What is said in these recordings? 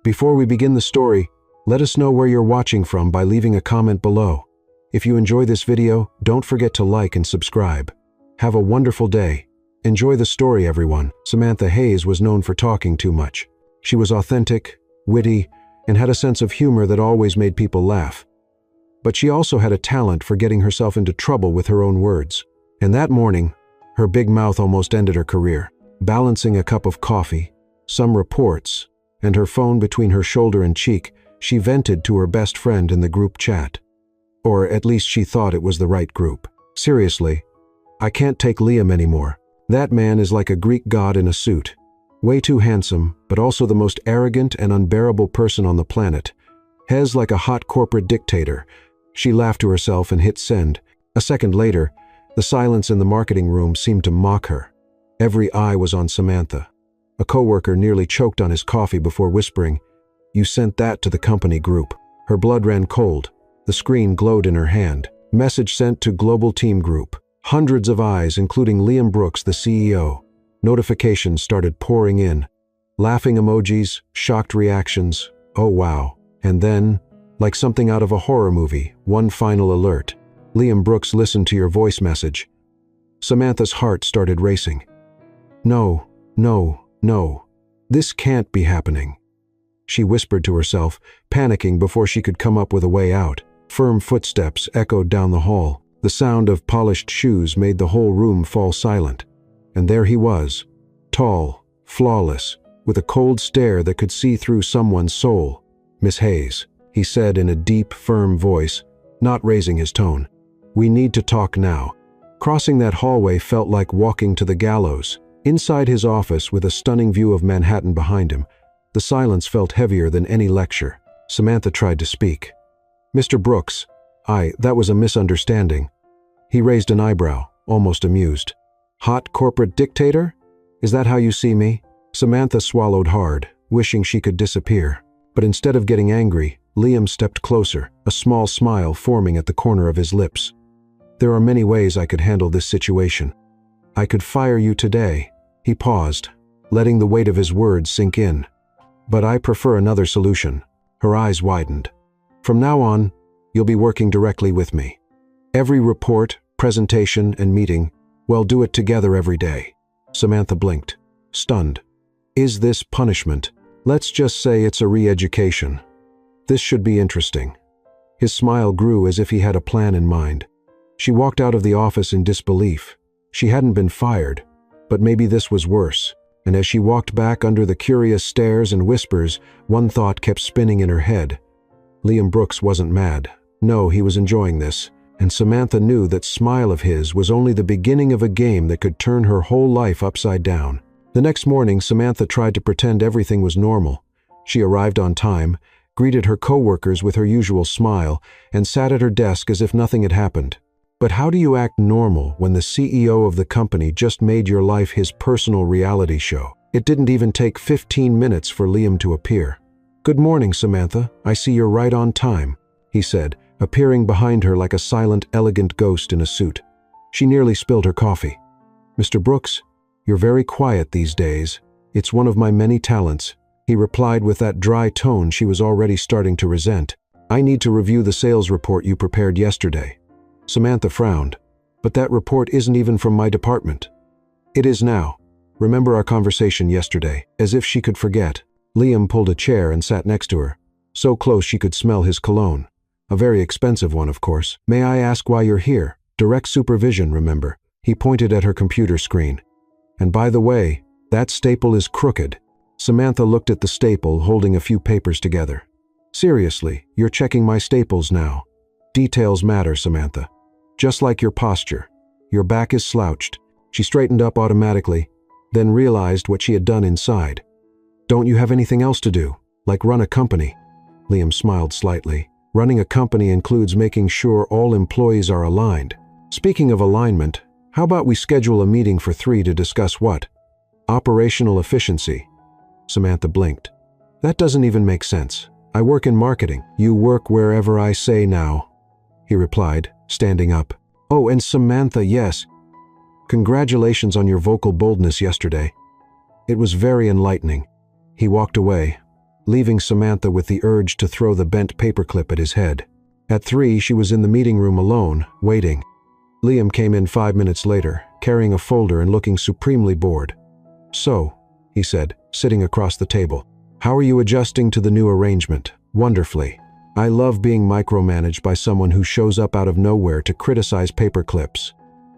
Before we begin the story, let us know where you're watching from by leaving a comment below. If you enjoy this video, don't forget to like and subscribe. Have a wonderful day. Enjoy the story, everyone. Samantha Hayes was known for talking too much. She was authentic, witty, and had a sense of humor that always made people laugh. But she also had a talent for getting herself into trouble with her own words. And that morning, her big mouth almost ended her career. Balancing a cup of coffee, some reports, and her phone between her shoulder and cheek, she vented to her best friend in the group chat. Or at least she thought it was the right group. Seriously, I can't take Liam anymore. That man is like a Greek god in a suit. Way too handsome, but also the most arrogant and unbearable person on the planet. Hez like a hot corporate dictator. She laughed to herself and hit send. A second later, the silence in the marketing room seemed to mock her. Every eye was on Samantha. A coworker nearly choked on his coffee before whispering, "You sent that to the company group." Her blood ran cold. The screen glowed in her hand. Message sent to Global Team Group. Hundreds of eyes, including Liam Brooks, the CEO. Notifications started pouring in. Laughing emojis, shocked reactions. Oh wow. And then, like something out of a horror movie, one final alert. Liam Brooks listened to your voice message. Samantha's heart started racing. No, no, no. This can't be happening. She whispered to herself, panicking before she could come up with a way out. Firm footsteps echoed down the hall. The sound of polished shoes made the whole room fall silent. And there he was, tall, flawless, with a cold stare that could see through someone's soul. "Miss Hayes," he said in a deep, firm voice, not raising his tone. "We need to talk now." Crossing that hallway felt like walking to the gallows. Inside his office, with a stunning view of Manhattan behind him, the silence felt heavier than any lecture. Samantha tried to speak. "Mr. Brooks, that was a misunderstanding." He raised an eyebrow, almost amused. "Hot corporate dictator? Is that how you see me?" Samantha swallowed hard, wishing she could disappear. But instead of getting angry, Liam stepped closer, a small smile forming at the corner of his lips. "There are many ways I could handle this situation. I could fire you today." He paused, letting the weight of his words sink in. "But I prefer another solution." Her eyes widened. "From now on, you'll be working directly with me. Every report, presentation, and meeting, we'll do it together every day." Samantha blinked, stunned. "Is this punishment? Let's just say it's a re-education. This should be interesting." His smile grew as if he had a plan in mind. She walked out of the office in disbelief. She hadn't been fired, but maybe this was worse. And as she walked back under the curious stares and whispers, one thought kept spinning in her head. Liam Brooks wasn't mad. No, he was enjoying this. And Samantha knew that smile of his was only the beginning of a game that could turn her whole life upside down. The next morning, Samantha tried to pretend everything was normal. She arrived on time, greeted her coworkers with her usual smile, and sat at her desk as if nothing had happened. But how do you act normal when the CEO of the company just made your life his personal reality show? It didn't even take 15 minutes for Liam to appear. "Good morning, Samantha. I see you're right on time," he said, appearing behind her like a silent, elegant ghost in a suit. She nearly spilled her coffee. "Mr. Brooks, you're very quiet these days. It's one of my many talents," he replied with that dry tone she was already starting to resent. "I need to review the sales report you prepared yesterday." Samantha frowned. "But that report isn't even from my department." "It is now. Remember our conversation yesterday?" As if she could forget, Liam pulled a chair and sat next to her, so close she could smell his cologne. A very expensive one, of course. "May I ask why you're here? Direct supervision, remember?" He pointed at her computer screen. "And by the way, that staple is crooked." Samantha looked at the staple, holding a few papers together. "Seriously, you're checking my staples now?" "Details matter, Samantha. Just like your posture. Your back is slouched." She straightened up automatically, then realized what she had done inside. "Don't you have anything else to do, like run a company?" Liam smiled slightly. "Running a company includes making sure all employees are aligned." "Speaking of alignment, how about we schedule a meeting for 3 to discuss what?" "Operational efficiency." Samantha blinked. "That doesn't even make sense. I work in marketing." "You work wherever I say now," he replied, standing up. "Oh, and Samantha, yes. Congratulations on your vocal boldness yesterday. It was very enlightening." He walked away, leaving Samantha with the urge to throw the bent paperclip at his head. At 3, she was in the meeting room alone, waiting. Liam came in 5 minutes later, carrying a folder and looking supremely bored. "So," he said, sitting across the table, "how are you adjusting to the new arrangement?" "Wonderfully. I love being micromanaged by someone who shows up out of nowhere to criticize paperclips.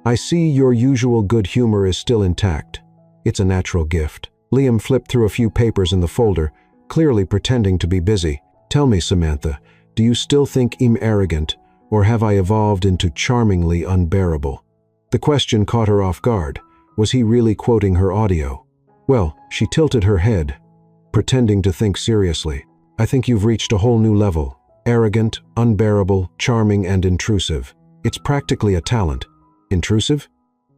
I see your usual good humor is still intact. It's a natural gift." Liam flipped through a few papers in the folder, clearly pretending to be busy. "Tell me, Samantha, do you still think I'm arrogant, or have I evolved into charmingly unbearable?" The question caught her off guard. Was he really quoting her audio? Well, she tilted her head, pretending to think seriously. "I think you've reached a whole new level. Arrogant, unbearable, charming, and intrusive. It's practically a talent." "Intrusive?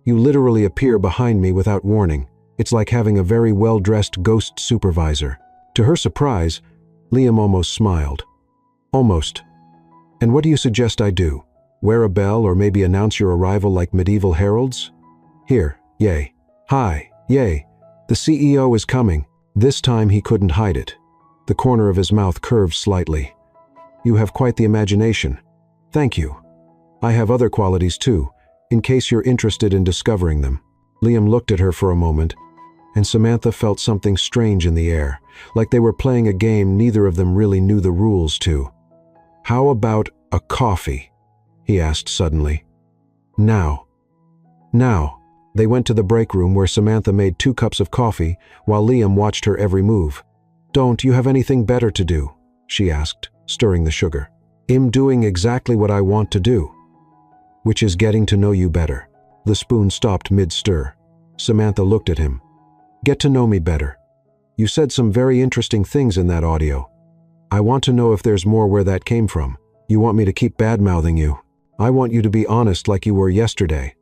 You literally appear behind me without warning. It's like having a very well-dressed ghost supervisor." To her surprise, Liam almost smiled. "Almost. And what do you suggest I do? Wear a bell or maybe announce your arrival like medieval heralds? Here, yay. Hi, yay. The CEO is coming." This time he couldn't hide it. The corner of his mouth curved slightly. "You have quite the imagination." "Thank you. I have other qualities too, in case you're interested in discovering them." Liam looked at her for a moment, and Samantha felt something strange in the air, like they were playing a game neither of them really knew the rules to. "How about a coffee?" he asked suddenly. Now. They went to the break room where Samantha made 2 cups of coffee while Liam watched her every move. "Don't you have anything better to do?" she asked, stirring the sugar. "I'm doing exactly what I want to do, which is getting to know you better." The spoon stopped mid-stir. Samantha looked at him. "Get to know me better. You said some very interesting things in that audio. I want to know if there's more where that came from. You want me to keep bad-mouthing you? I want you to be honest like you were yesterday."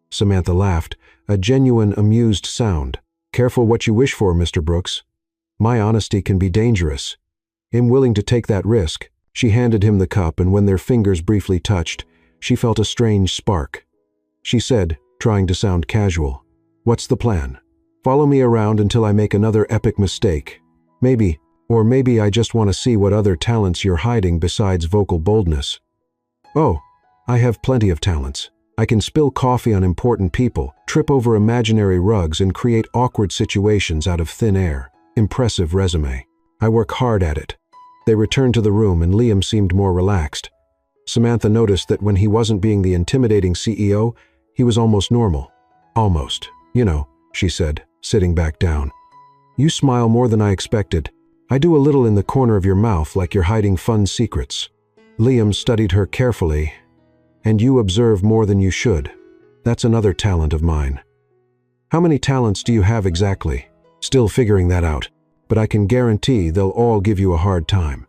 Samantha laughed, a genuine, amused sound. "Careful what you wish for, Mr. Brooks. My honesty can be dangerous. I'm willing to take that risk." She handed him the cup, and when their fingers briefly touched, she felt a strange spark. She said, trying to sound casual, "What's the plan? Follow me around until I make another epic mistake. Maybe I just want to see what other talents you're hiding besides vocal boldness." "Oh, I have plenty of talents. I can spill coffee on important people, trip over imaginary rugs, and create awkward situations out of thin air." Impressive resume. "I work hard at it." They returned to the room and Liam seemed more relaxed. Samantha noticed that when he wasn't being the intimidating CEO, he was almost normal. "Almost, she said, sitting back down. "You smile more than I expected. I do a little in the corner of your mouth like you're hiding fun secrets." Liam studied her carefully. "And you observe more than you should. That's another talent of mine." "How many talents do you have exactly?" "Still figuring that out, but I can guarantee they'll all give you a hard time."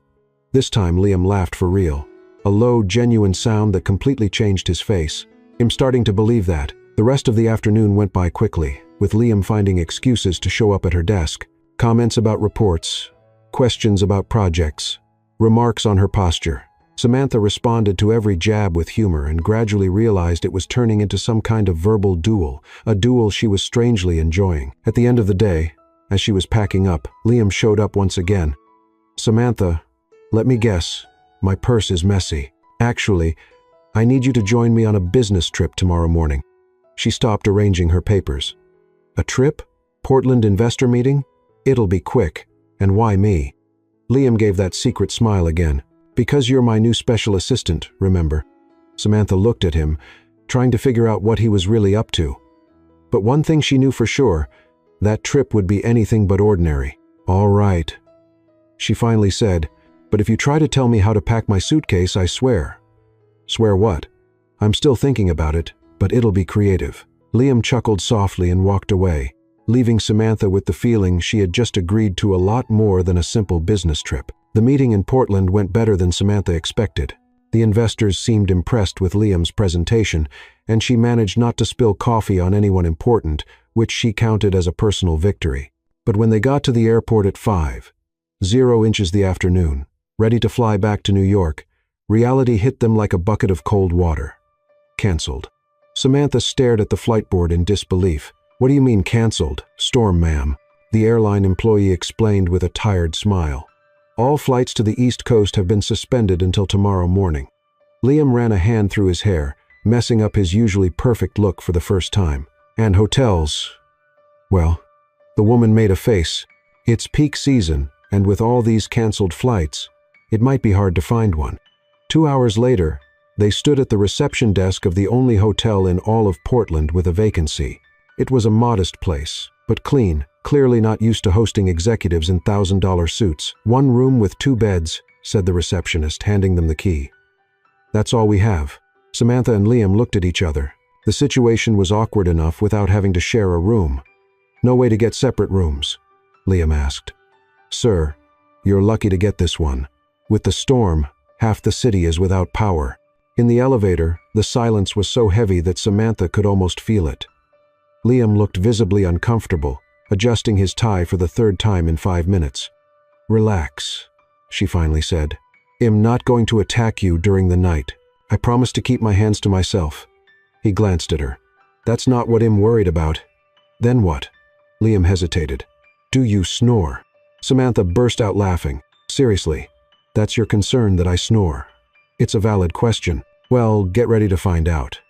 This time Liam laughed for real, a low, genuine sound that completely changed his face. "I'm starting to believe that." The rest of the afternoon went by quickly, with Liam finding excuses to show up at her desk. Comments about reports, questions about projects, remarks on her posture. Samantha responded to every jab with humor and gradually realized it was turning into some kind of verbal duel, a duel she was strangely enjoying. At the end of the day, as she was packing up, Liam showed up once again. "Samantha, let me guess, my purse is messy. Actually, I need you to join me on a business trip tomorrow morning." She stopped arranging her papers. "A trip? Portland investor meeting? It'll be quick. And why me?" Liam gave that secret smile again. "Because you're my new special assistant, remember?" Samantha looked at him, trying to figure out what he was really up to. But one thing she knew for sure, that trip would be anything but ordinary. "All right," she finally said, "but if you try to tell me how to pack my suitcase, I swear." "Swear what?" "I'm still thinking about it, but it'll be creative." Liam chuckled softly and walked away, leaving Samantha with the feeling she had just agreed to a lot more than a simple business trip. The meeting in Portland went better than Samantha expected. The investors seemed impressed with Liam's presentation, and she managed not to spill coffee on anyone important, which she counted as a personal victory. But when they got to the airport at 5:00 the afternoon, ready to fly back to New York, reality hit them like a bucket of cold water. Cancelled. Samantha stared at the flight board in disbelief. "What do you mean cancelled? Storm, ma'am," the airline employee explained with a tired smile. All flights to the East Coast have been suspended until tomorrow morning. Liam ran a hand through his hair, messing up his usually perfect look for the first time. And hotels. Well, the woman made a face. It's peak season, and with all these canceled flights, it might be hard to find one. 2 hours later, they stood at the reception desk of the only hotel in all of Portland with a vacancy. It was a modest place, but clean, clearly not used to hosting executives in $1,000 suits. 1 room with 2 beds, said the receptionist, handing them the key. That's all we have. Samantha and Liam looked at each other. The situation was awkward enough without having to share a room. No way to get separate rooms? Liam asked. Sir, you're lucky to get this one. With the storm, half the city is without power. In the elevator, the silence was so heavy that Samantha could almost feel it. Liam looked visibly uncomfortable, adjusting his tie for the 3rd time in 5 minutes. Relax, she finally said. I'm not going to attack you during the night. I promise to keep my hands to myself. He glanced at her. That's not what I'm worried about. Then what? Liam hesitated. Do you snore? Samantha burst out laughing. Seriously, that's your concern that I snore? It's a valid question. Well, get ready to find out.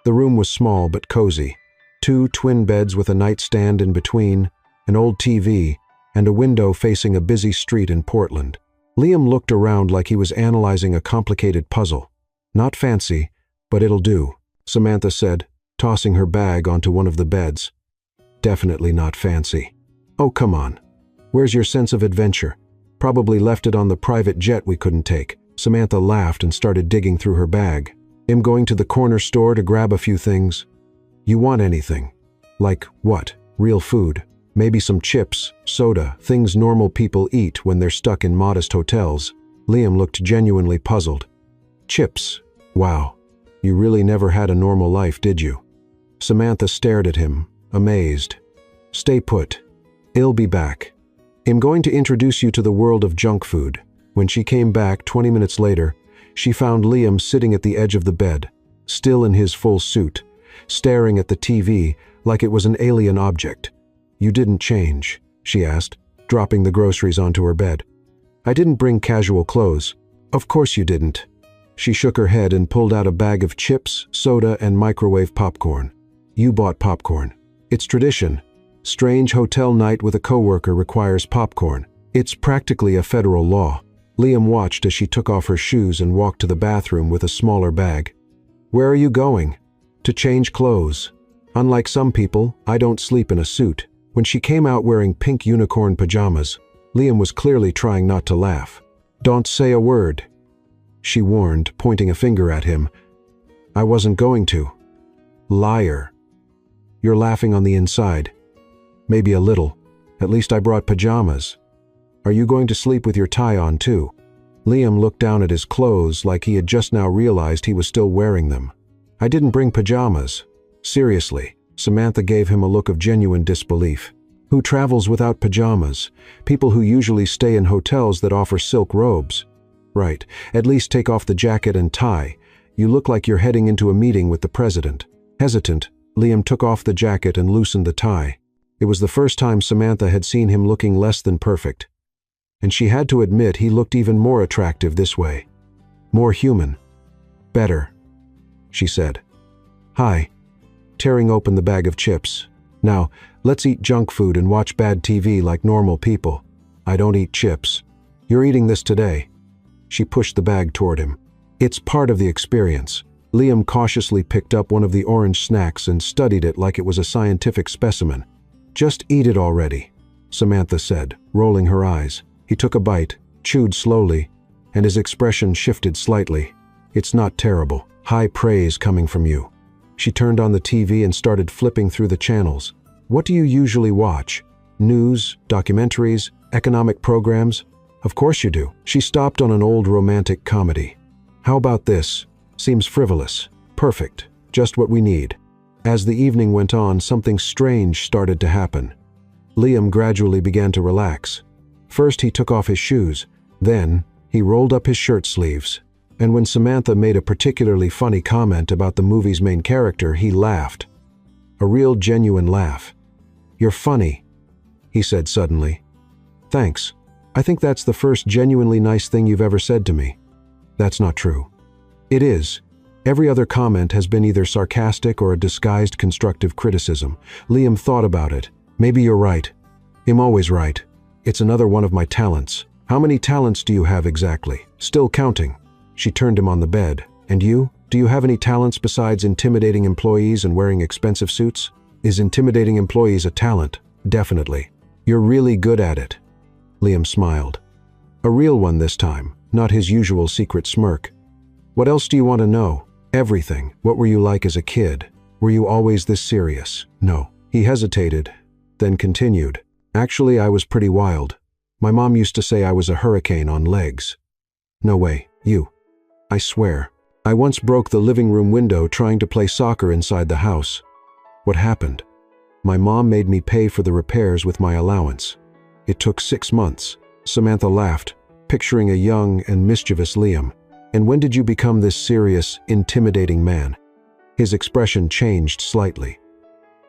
The room was small but cozy. 2 twin beds with a nightstand in between, an old TV, and a window facing a busy street in Portland. Liam looked around like he was analyzing a complicated puzzle. Not fancy, but it'll do, Samantha said, tossing her bag onto one of the beds. Definitely not fancy. Oh, come on. Where's your sense of adventure? Probably left it on the private jet we couldn't take. Samantha laughed and started digging through her bag. I'm going to the corner store to grab a few things. You want anything? Like what? Real food? Maybe some chips, soda, things normal people eat when they're stuck in modest hotels. Liam looked genuinely puzzled. Chips? Wow. You really never had a normal life, did you? Samantha stared at him, amazed. Stay put. I'll be back. I'm going to introduce you to the world of junk food. When she came back 20 minutes later, she found Liam sitting at the edge of the bed, still in his full suit, staring at the TV like it was an alien object. You didn't change, she asked, dropping the groceries onto her bed. I didn't bring casual clothes. Of course you didn't. She shook her head and pulled out a bag of chips, soda, and microwave popcorn. You bought popcorn. It's tradition. Strange hotel night with a coworker requires popcorn. It's practically a federal law. Liam watched as she took off her shoes and walked to the bathroom with a smaller bag. Where are you going? To change clothes. Unlike some people, I don't sleep in a suit. When she came out wearing pink unicorn pajamas, Liam was clearly trying not to laugh. Don't say a word, she warned, pointing a finger at him. I wasn't going to. Liar. You're laughing on the inside. Maybe a little. At least I brought pajamas. Are you going to sleep with your tie on too? Liam looked down at his clothes like he had just now realized he was still wearing them. I didn't bring pajamas. Seriously, Samantha gave him a look of genuine disbelief. Who travels without pajamas? People who usually stay in hotels that offer silk robes. Right, at least take off the jacket and tie. You look like you're heading into a meeting with the president. Hesitant, Liam took off the jacket and loosened the tie. It was the first time Samantha had seen him looking less than perfect. And she had to admit he looked even more attractive this way. More human. Better, she said. Hi. Tearing open the bag of chips. Now, let's eat junk food and watch bad TV like normal people. I don't eat chips. You're eating this today. She pushed the bag toward him. It's part of the experience. Liam cautiously picked up one of the orange snacks and studied it like it was a scientific specimen. Just eat it already, Samantha said, rolling her eyes. He took a bite, chewed slowly, and his expression shifted slightly. It's not terrible. High praise coming from you. She turned on the TV and started flipping through the channels. What do you usually watch? News, documentaries, economic programs? Of course you do. She stopped on an old romantic comedy. How about this? Seems frivolous. Perfect. Just what we need. As the evening went on, something strange started to happen. Liam gradually began to relax. First he took off his shoes. Then he rolled up his shirt sleeves. And when Samantha made a particularly funny comment about the movie's main character, he laughed. A real genuine laugh. You're funny, he said suddenly. Thanks. I think that's the first genuinely nice thing you've ever said to me." "That's not true." "It is. Every other comment has been either sarcastic or a disguised constructive criticism." Liam thought about it. "Maybe you're right. I'm always right. It's another one of my talents." "How many talents do you have exactly?" "Still counting." She turned him on the bed. "And you? Do you have any talents besides intimidating employees and wearing expensive suits?" "Is intimidating employees a talent?" "Definitely." "You're really good at it." Liam smiled. A real one this time, not his usual secret smirk. "What else do you want to know?" "Everything. What were you like as a kid? Were you always this serious?" "No." He hesitated, then continued. "Actually, I was pretty wild. My mom used to say I was a hurricane on legs." "No way. You." "I swear. I once broke the living room window trying to play soccer inside the house." "What happened?" "My mom made me pay for the repairs with my allowance. It took 6 months." Samantha laughed, picturing a young and mischievous Liam. "And when did you become this serious, intimidating man?" His expression changed slightly.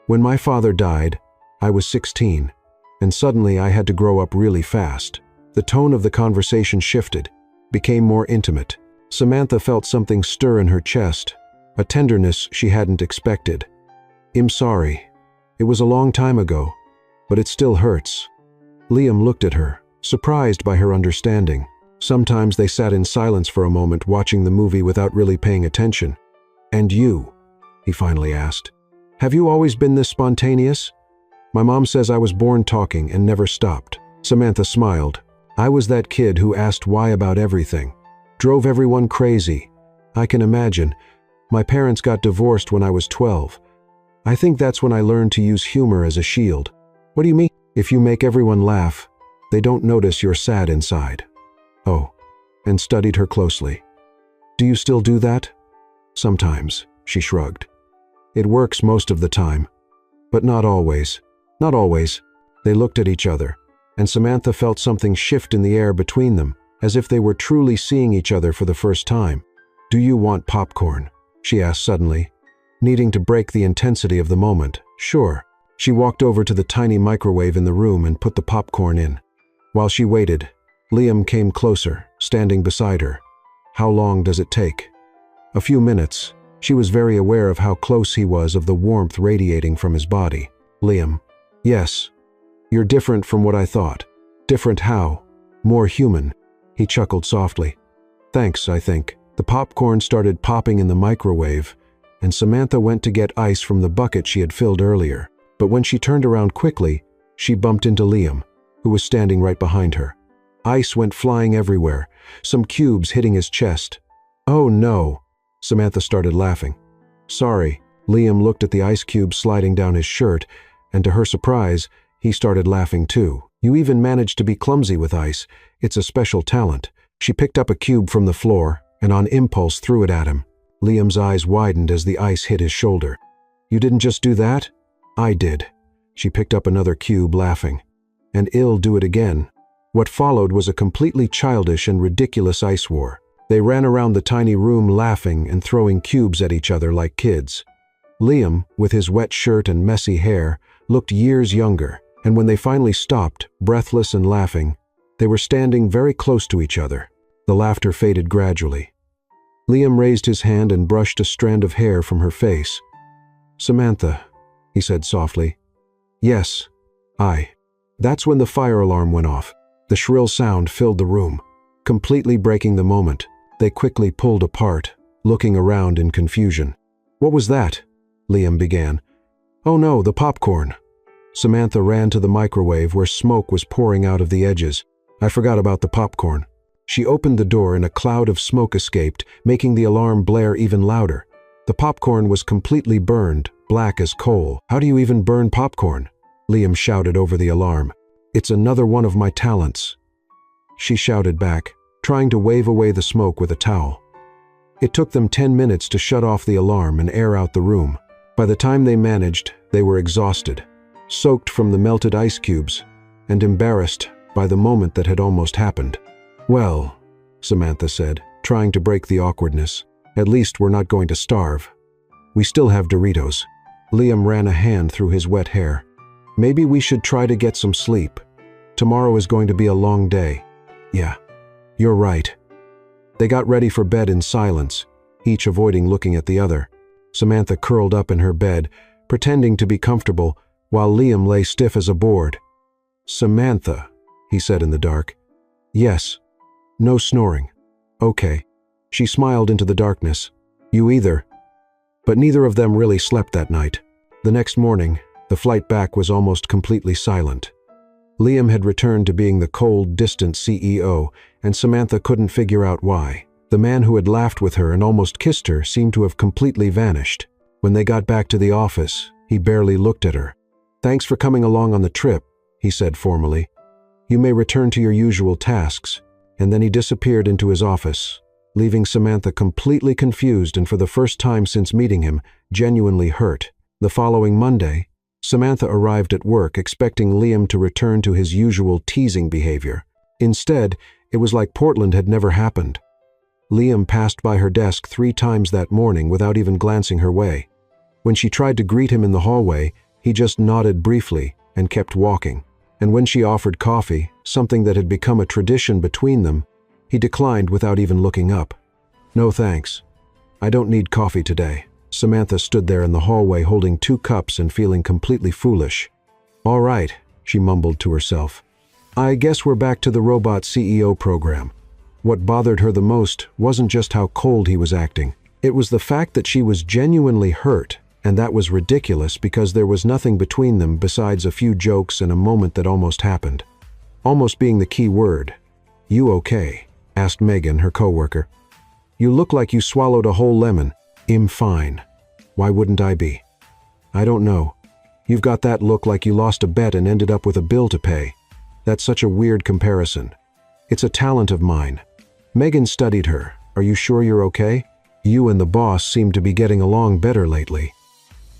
"When my father died, I was 16, and suddenly I had to grow up really fast." The tone of the conversation shifted, became more intimate. Samantha felt something stir in her chest, a tenderness she hadn't expected. "I'm sorry. It was a long time ago, but it still hurts." Liam looked at her, surprised by her understanding. Sometimes they sat in silence for a moment, watching the movie without really paying attention. "And you?" he finally asked. "Have you always been this spontaneous?" "My mom says I was born talking and never stopped." Samantha smiled. "I was that kid who asked why about everything. Drove everyone crazy. I can imagine. My parents got divorced when I was 12. I think that's when I learned to use humor as a shield." "What do you mean?" "If you make everyone laugh, they don't notice you're sad inside." "Oh," and studied her closely. "Do you still do that?" "Sometimes," she shrugged. "It works most of the time, but not always." "Not always." They looked at each other, and Samantha felt something shift in the air between them, as if they were truly seeing each other for the first time. "Do you want popcorn?" she asked suddenly, needing to break the intensity of the moment. "Sure." She walked over to the tiny microwave in the room and put the popcorn in. While she waited, Liam came closer, standing beside her. "How long does it take?" "A few minutes." She was very aware of how close he was, of the warmth radiating from his body. "Liam." "Yes. You're different from what I thought." "Different how?" "More human." He chuckled softly. "Thanks, I think." The popcorn started popping in the microwave, and Samantha went to get ice from the bucket she had filled earlier. But when she turned around quickly, she bumped into Liam, who was standing right behind her. Ice went flying everywhere, some cubes hitting his chest. "Oh no!" Samantha started laughing. "Sorry." Liam looked at the ice cubes sliding down his shirt, and to her surprise, he started laughing too. "You even managed to be clumsy with ice. It's a special talent." She picked up a cube from the floor, and on impulse threw it at him. Liam's eyes widened as the ice hit his shoulder. "You didn't just do that?" "I did." She picked up another cube, laughing. "And I'll do it again." What followed was a completely childish and ridiculous ice war. They ran around the tiny room laughing and throwing cubes at each other like kids. Liam, with his wet shirt and messy hair, looked years younger, and when they finally stopped, breathless and laughing, they were standing very close to each other. The laughter faded gradually. Liam raised his hand and brushed a strand of hair from her face. "Samantha," he said softly. "Yes, I." That's when the fire alarm went off. The shrill sound filled the room, completely breaking the moment. They quickly pulled apart, looking around in confusion. "What was that?" Liam began. "Oh no, the popcorn." Samantha ran to the microwave where smoke was pouring out of the edges. "I forgot about the popcorn." She opened the door and a cloud of smoke escaped, making the alarm blare even louder. The popcorn was completely burned, black as coal. "How do you even burn popcorn?" Liam shouted over the alarm. "It's another one of my talents." She shouted back, trying to wave away the smoke with a towel. It took them 10 minutes to shut off the alarm and air out the room. By the time they managed, they were exhausted, soaked from the melted ice cubes, and embarrassed by the moment that had almost happened. "Well," Samantha said, trying to break the awkwardness, "at least we're not going to starve. We still have Doritos." Liam ran a hand through his wet hair. "Maybe we should try to get some sleep." Tomorrow is going to be a long day. Yeah, you're right. They got ready for bed in silence, each avoiding looking at the other. Samantha curled up in her bed, pretending to be comfortable, while Liam lay stiff as a board. "Samantha," he said in the dark. "Yes. No snoring. Okay." She smiled into the darkness. "You either." But neither of them really slept that night. The next morning, the flight back was almost completely silent. Liam had returned to being the cold, distant CEO, and Samantha couldn't figure out why. The man who had laughed with her and almost kissed her seemed to have completely vanished. When they got back to the office, he barely looked at her. "Thanks for coming along on the trip," he said formally. "You may return to your usual tasks." And then he disappeared into his office, leaving Samantha completely confused and for the first time since meeting him, genuinely hurt. The following Monday, Samantha arrived at work expecting Liam to return to his usual teasing behavior. Instead, it was like Portland had never happened. Liam passed by her desk 3 times that morning without even glancing her way. When she tried to greet him in the hallway, he just nodded briefly and kept walking. And when she offered coffee, something that had become a tradition between them, he declined without even looking up. "No thanks. I don't need coffee today." Samantha stood there in the hallway holding 2 cups and feeling completely foolish. "All right," she mumbled to herself. "I guess we're back to the robot CEO program." What bothered her the most wasn't just how cold he was acting. It was the fact that she was genuinely hurt, and that was ridiculous because there was nothing between them besides a few jokes and a moment that almost happened. Almost being the key word. "You okay?" asked Megan, her coworker. "You look like you swallowed a whole lemon." "I'm fine. Why wouldn't I be?" "I don't know. You've got that look like you lost a bet and ended up with a bill to pay. That's such a weird comparison." "It's a talent of mine." Megan studied her. "Are you sure you're okay? You and the boss seem to be getting along better lately."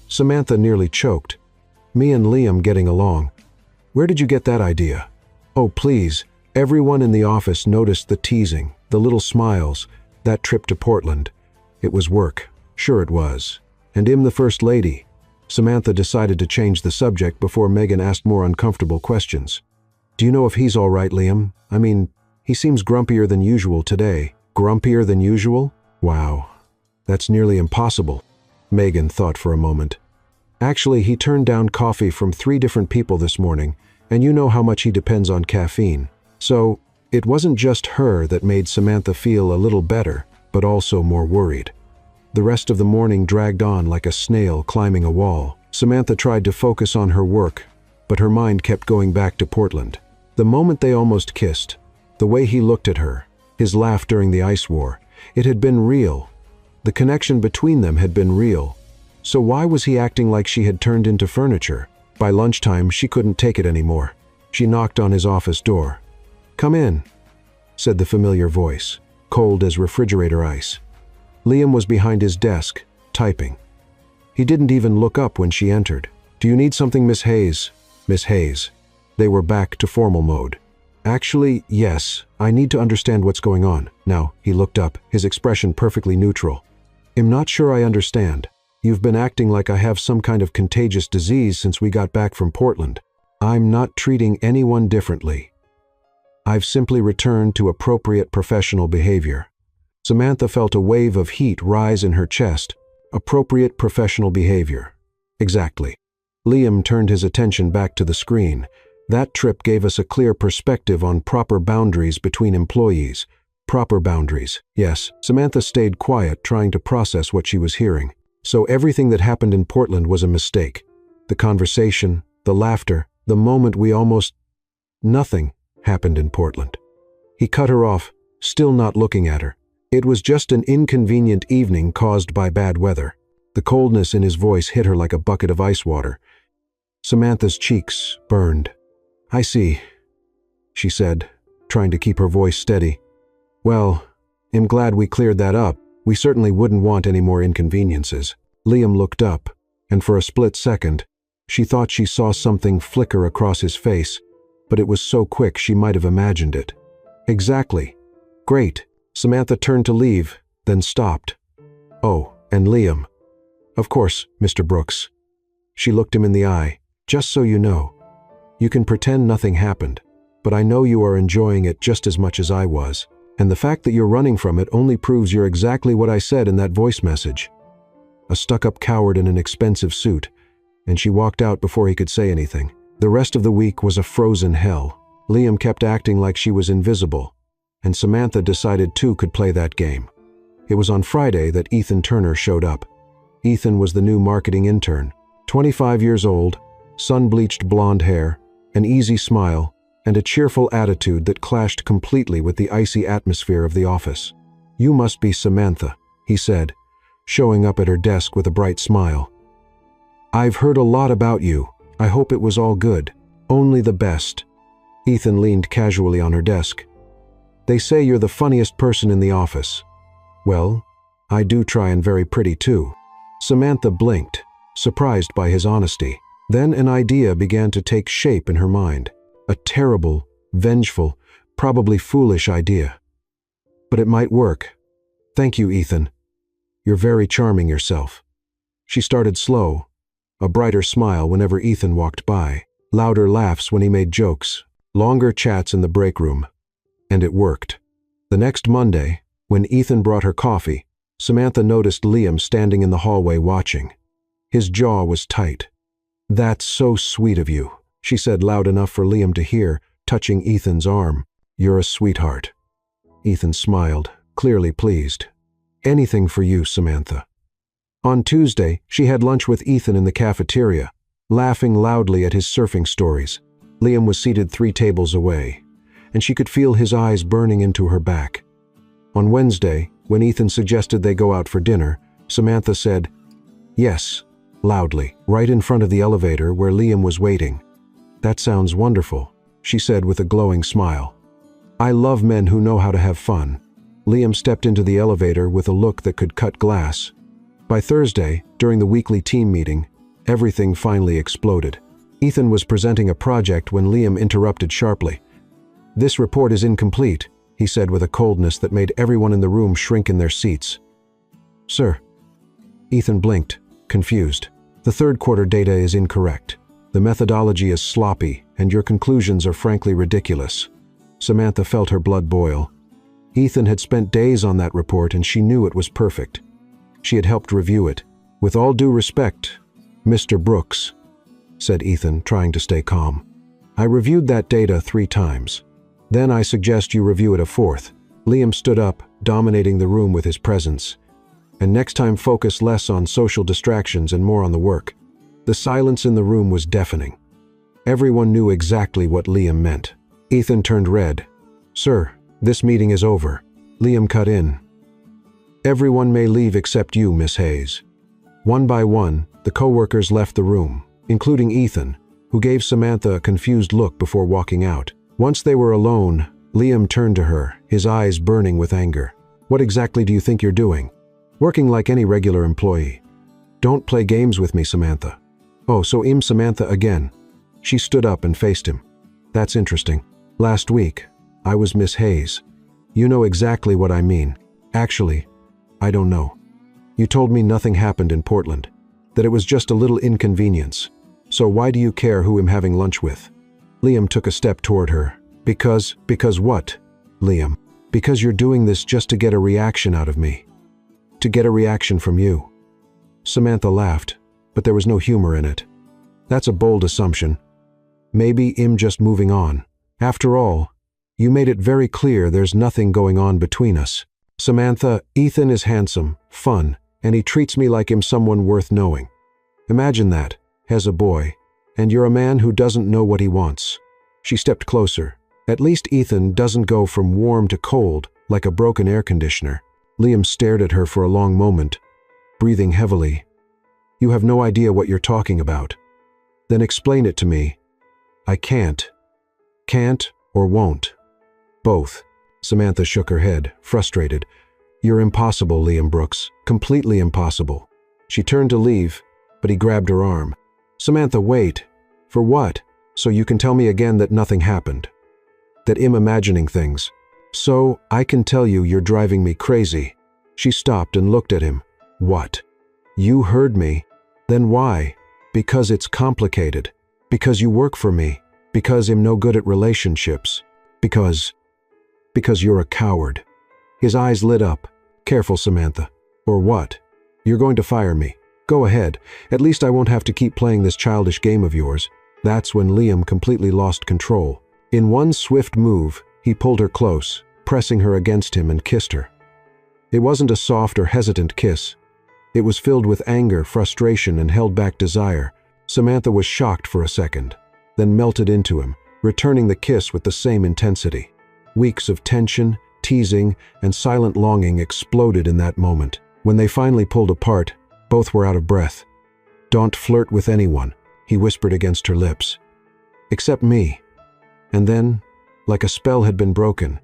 Samantha nearly choked. "Me and Liam getting along? Where did you get that idea?" "Oh, please." Everyone in the office noticed the teasing, the little smiles, that trip to Portland. It was work. Sure it was. And I'm the first lady. Samantha decided to change the subject before Megan asked more uncomfortable questions. "Do you know if he's all right, Liam? I mean, he seems grumpier than usual today." "Grumpier than usual? Wow. That's nearly impossible." Megan thought for a moment. "Actually, he turned down coffee from 3 different people this morning, and you know how much he depends on caffeine. So, it wasn't just her that made Samantha feel a little better, but also more worried." The rest of the morning dragged on like a snail climbing a wall. Samantha tried to focus on her work, but her mind kept going back to Portland. The moment they almost kissed, the way he looked at her, his laugh during the ice war, it had been real. The connection between them had been real. So why was he acting like she had turned into furniture? By lunchtime, she couldn't take it anymore. She knocked on his office door. "Come in," said the familiar voice, cold as refrigerator ice. Liam was behind his desk, typing. He didn't even look up when she entered. "Do you need something, Miss Hayes?" "Miss Hayes." They were back to formal mode. "Actually, yes. I need to understand what's going on." Now, he looked up, his expression perfectly neutral. "I'm not sure I understand. You've been acting like I have some kind of contagious disease since we got back from Portland. I'm not treating anyone differently. I've simply returned to appropriate professional behavior." Samantha felt a wave of heat rise in her chest. Appropriate professional behavior. Exactly. Liam turned his attention back to the screen. That trip gave us a clear perspective on proper boundaries between employees. Proper boundaries. Yes, Samantha stayed quiet, trying to process what she was hearing. So everything that happened in Portland was a mistake. The conversation, the laughter, the moment we almost... Nothing happened in Portland. He cut her off, still not looking at her. It was just an inconvenient evening caused by bad weather. The coldness in his voice hit her like a bucket of ice water. Samantha's cheeks burned. "I see," she said, trying to keep her voice steady. "Well, I'm glad we cleared that up. We certainly wouldn't want any more inconveniences." Liam looked up, and for a split second, she thought she saw something flicker across his face, but it was so quick she might have imagined it. "Exactly. Great." Samantha turned to leave, then stopped. "Oh, and Liam." "Of course, Mr. Brooks." She looked him in the eye. "Just so you know, you can pretend nothing happened. but I know you are enjoying it just as much as I was. And the fact that you're running from it only proves you're exactly what I said in that voice message. A stuck-up coward in an expensive suit, and she walked out before he could say anything. The rest of the week was a frozen hell. Liam kept acting like she was invisible, and Samantha decided two could play that game. It was on Friday that Ethan Turner showed up. Ethan was the new marketing intern, 25 years old, sun-bleached blonde hair, an easy smile, and a cheerful attitude that clashed completely with the icy atmosphere of the office. "You must be Samantha," he said, showing up at her desk with a bright smile. "I've heard a lot about you. I hope it was all good. Only the best." Ethan leaned casually on her desk. "They say you're the funniest person in the office." "Well, I do try and very pretty too." Samantha blinked, surprised by his honesty. Then an idea began to take shape in her mind. A terrible, vengeful, probably foolish idea. But it might work. "Thank you, Ethan. You're very charming yourself." She started slow, a brighter smile whenever Ethan walked by, louder laughs when he made jokes, longer chats in the break room. And it worked. The next Monday, when Ethan brought her coffee, Samantha noticed Liam standing in the hallway watching. His jaw was tight. "That's so sweet of you," she said loud enough for Liam to hear, touching Ethan's arm. "You're a sweetheart." Ethan smiled, clearly pleased. "Anything for you, Samantha." On Tuesday, she had lunch with Ethan in the cafeteria, laughing loudly at his surfing stories. Liam was seated 3 tables away, and she could feel his eyes burning into her back. On Wednesday, when Ethan suggested they go out for dinner, Samantha said, "Yes," loudly, right in front of the elevator where Liam was waiting. "That sounds wonderful," she said with a glowing smile. "I love men who know how to have fun." Liam stepped into the elevator with a look that could cut glass. By Thursday, during the weekly team meeting, everything finally exploded. Ethan was presenting a project when Liam interrupted sharply. "This report is incomplete," he said with a coldness that made everyone in the room shrink in their seats. "Sir." Ethan blinked, confused. "The third quarter data is incorrect. The methodology is sloppy, and your conclusions are frankly ridiculous." Samantha felt her blood boil. Ethan had spent days on that report, and she knew it was perfect. She had helped review it. "With all due respect, Mr. Brooks," said Ethan, trying to stay calm, "I reviewed that data 3 times. Then I suggest you review it a 4th. Liam stood up, dominating the room with his presence. "And next time focus less on social distractions and more on the work." The silence in the room was deafening. Everyone knew exactly what Liam meant. Ethan turned red. "Sir, this meeting is over." Liam cut in. "Everyone may leave except you, Miss Hayes." One by one, the co-workers left the room, including Ethan, who gave Samantha a confused look before walking out. Once they were alone, Liam turned to her, his eyes burning with anger. "What exactly do you think you're doing? Working like any regular employee. Don't play games with me, Samantha." "Oh, so I'm Samantha again." She stood up and faced him. "That's interesting. Last week, I was Miss Hayes. You know exactly what I mean. Actually, I don't know. You told me nothing happened in Portland, that it was just a little inconvenience. So why do you care who I'm having lunch with?" Liam took a step toward her. Because what, Liam? "Because you're doing this just to get a reaction out of me. To get a reaction from you." Samantha laughed, but there was no humor in it. "That's a bold assumption. Maybe I'm just moving on. After all, you made it very clear there's nothing going on between us. Samantha, Ethan is handsome, fun, and he treats me like I'm someone worth knowing. Imagine that, as a boy, and you're a man who doesn't know what he wants." She stepped closer. "At least Ethan doesn't go from warm to cold like a broken air conditioner." Liam stared at her for a long moment, breathing heavily. "You have no idea what you're talking about." "Then explain it to me." "I can't. Can't or won't. Both." Samantha shook her head, frustrated. "You're impossible, Liam Brooks. Completely impossible." She turned to leave, but he grabbed her arm. "Samantha, wait. For what? So you can tell me again that nothing happened. That I'm imagining things. So I can tell you you're driving me crazy." She stopped and looked at him. "What? You heard me? Then why?" "Because it's complicated. Because you work for me. Because I'm no good at relationships. Because you're a coward. His eyes lit up. Careful, Samantha. Or what? You're going to fire me. Go ahead. At least I won't have to keep playing this childish game of yours. That's when Liam completely lost control. In one swift move, he pulled her close, pressing her against him, and kissed her. It wasn't a soft or hesitant kiss. It was filled with anger, frustration, and held-back desire. Samantha was shocked for a second, then melted into him, returning the kiss with the same intensity. Weeks of tension, teasing, and silent longing exploded in that moment. When they finally pulled apart, both were out of breath. "Don't flirt with anyone," he whispered against her lips. "Except me." And then, like a spell had been broken,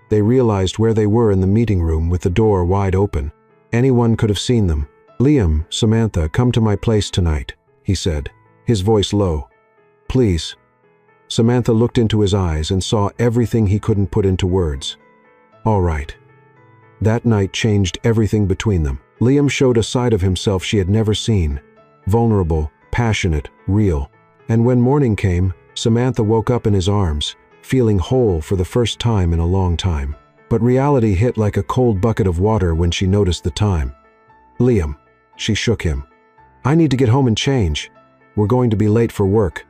they realized where they were in the meeting room with the door wide open. Anyone could have seen them. "Liam, Samantha, come to my place tonight," he said, his voice low. "Please." Samantha looked into his eyes and saw everything he couldn't put into words. All right. That night changed everything between them. Liam showed a side of himself she had never seen. Vulnerable, passionate, real. And when morning came, Samantha woke up in his arms, feeling whole for the first time in a long time. But reality hit like a cold bucket of water when she noticed the time. "Liam," she shook him. "I need to get home and change. We're going to be late for work."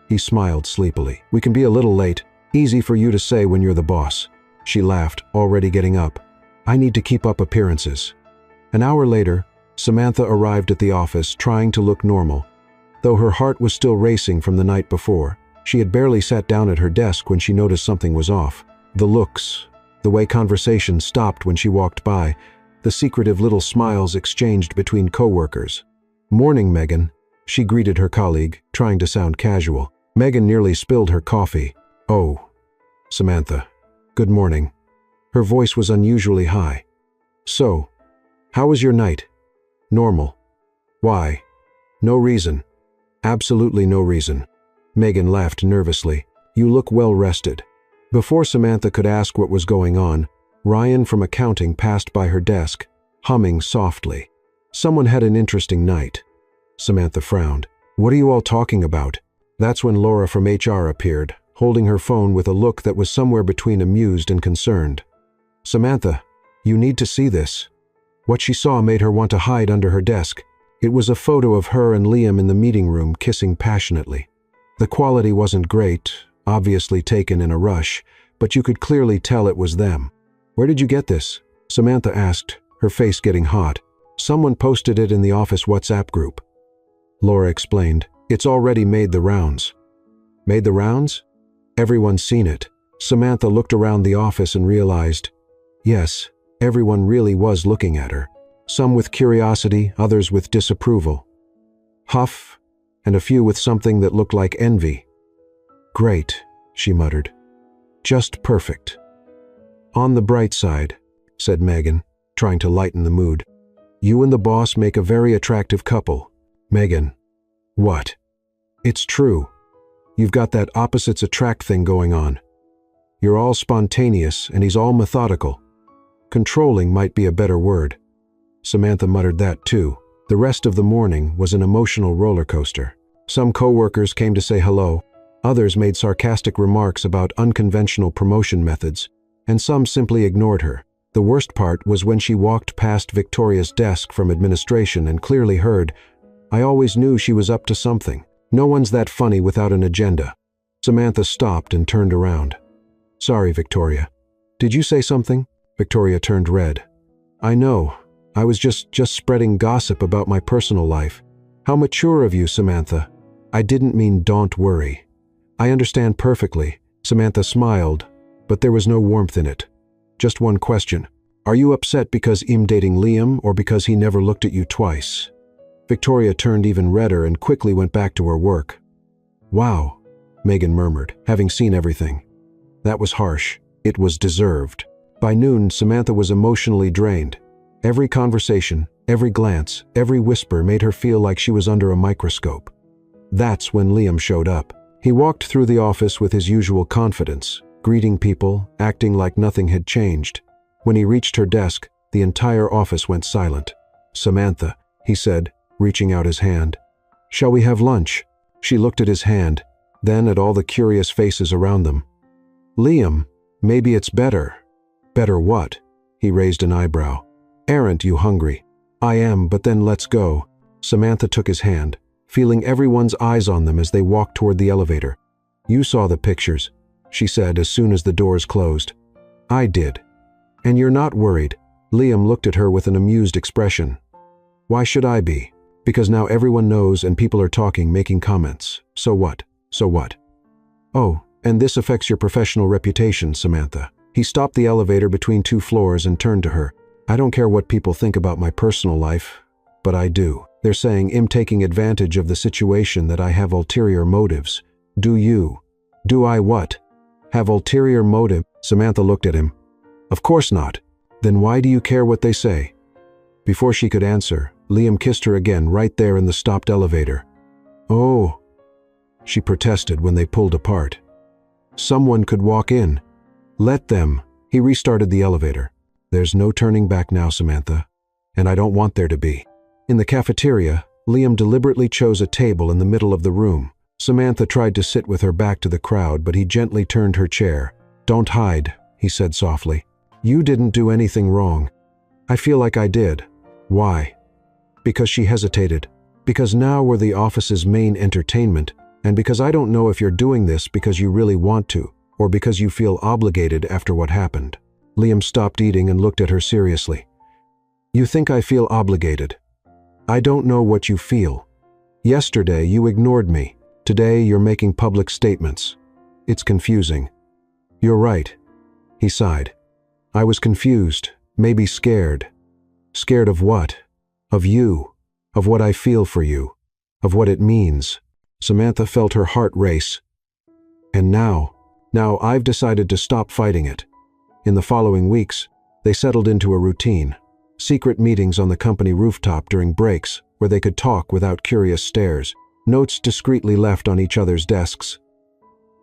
He smiled sleepily. "We can be a little late. Easy for you to say when you're the boss." She laughed, already getting up. "I need to keep up appearances." An hour later, Samantha arrived at the office trying to look normal. Though her heart was still racing from the night before, she had barely sat down at her desk when she noticed something was off. The looks, the way conversation stopped when she walked by, the secretive little smiles exchanged between coworkers. "Morning, Megan," she greeted her colleague, trying to sound casual. Megan nearly spilled her coffee. "Oh, Samantha, good morning." Her voice was unusually high. "So, how was your night?" "Normal." "Why?" "No reason." "Absolutely no reason." Megan laughed nervously. "You look well rested." Before Samantha could ask what was going on, Ryan from accounting passed by her desk, humming softly. "Someone had an interesting night." Samantha frowned. "What are you all talking about?" That's when Laura from HR appeared, holding her phone with a look that was somewhere between amused and concerned. "Samantha, you need to see this." What she saw made her want to hide under her desk. It was a photo of her and Liam in the meeting room kissing passionately. The quality wasn't great, obviously taken in a rush, but you could clearly tell it was them. "Where did you get this?" Samantha asked, her face getting hot. "Someone posted it in the office WhatsApp group." Laura explained, "It's already made the rounds." "Made the rounds?" "Everyone's seen it." Samantha looked around the office and realized, yes, everyone really was looking at her. Some with curiosity, others with disapproval. Huff, and a few with something that looked like envy. "Great," she muttered. "Just perfect." "On the bright side," said Megan, trying to lighten the mood. "You and the boss make a very attractive couple." "Megan." "What?" "It's true. You've got that opposites attract thing going on. You're all spontaneous and he's all methodical. Controlling might be a better word." Samantha muttered that too. The rest of the morning was an emotional roller coaster. Some coworkers came to say hello, others made sarcastic remarks about unconventional promotion methods, and some simply ignored her. The worst part was when she walked past Victoria's desk from administration and clearly heard, "I always knew she was up to something. No one's that funny without an agenda." Samantha stopped and turned around. "Sorry, Victoria. Did you say something?" Victoria turned red. "I know. I was just spreading gossip about my personal life." "How mature of you, Samantha." "I didn't mean don't worry." "I understand perfectly." Samantha smiled, but there was no warmth in it. "Just one question. Are you upset because I'm dating Liam or because he never looked at you twice?" Victoria turned even redder and quickly went back to her work. "Wow," Megan murmured, having seen everything. That was harsh. It was deserved. By noon, Samantha was emotionally drained. Every conversation, every glance, every whisper made her feel like she was under a microscope. That's when Liam showed up. He walked through the office with his usual confidence, greeting people, acting like nothing had changed. When he reached her desk, the entire office went silent. "Samantha," he said, reaching out his hand. "Shall we have lunch?" She looked at his hand, then at all the curious faces around them. "Liam, maybe it's better." "Better what?" He raised an eyebrow. "Aren't you hungry?" "I am, but then let's go." Samantha took his hand, feeling everyone's eyes on them as they walked toward the elevator. "You saw the pictures," she said as soon as the doors closed. "I did." "And you're not worried?" Liam looked at her with an amused expression. "Why should I be?" "Because now everyone knows and people are talking, making comments. So what? So what?" "Oh, and this affects your professional reputation, Samantha." He stopped the elevator between 2 floors and turned to her. "I don't care what people think about my personal life, but I do. They're saying I'm taking advantage of the situation, that I have ulterior motives. Do you?" "Do I what?" "Have ulterior motive?" Samantha looked at him. "Of course not. Then why do you care what they say?" Before she could answer, Liam kissed her again right there in the stopped elevator. "Oh," she protested when they pulled apart. "Someone could walk in." "Let them." He restarted the elevator. "There's no turning back now, Samantha, and I don't want there to be." In the cafeteria, Liam deliberately chose a table in the middle of the room. Samantha tried to sit with her back to the crowd, but he gently turned her chair. "Don't hide," he said softly. "You didn't do anything wrong." "I feel like I did." "Why?" Because she hesitated. "Because now we're the office's main entertainment, and because I don't know if you're doing this because you really want to, or because you feel obligated after what happened." Liam stopped eating and looked at her seriously. "You think I feel obligated? I don't know what you feel. Yesterday you ignored me. Today you're making public statements. It's confusing." "You're right," he sighed. "I was confused, maybe scared." "Scared of what?" "Of you. Of what I feel for you. Of what it means." Samantha felt her heart race. "And now I've decided to stop fighting it." In the following weeks, they settled into a routine. Secret meetings on the company rooftop during breaks, where they could talk without curious stares. Notes discreetly left on each other's desks.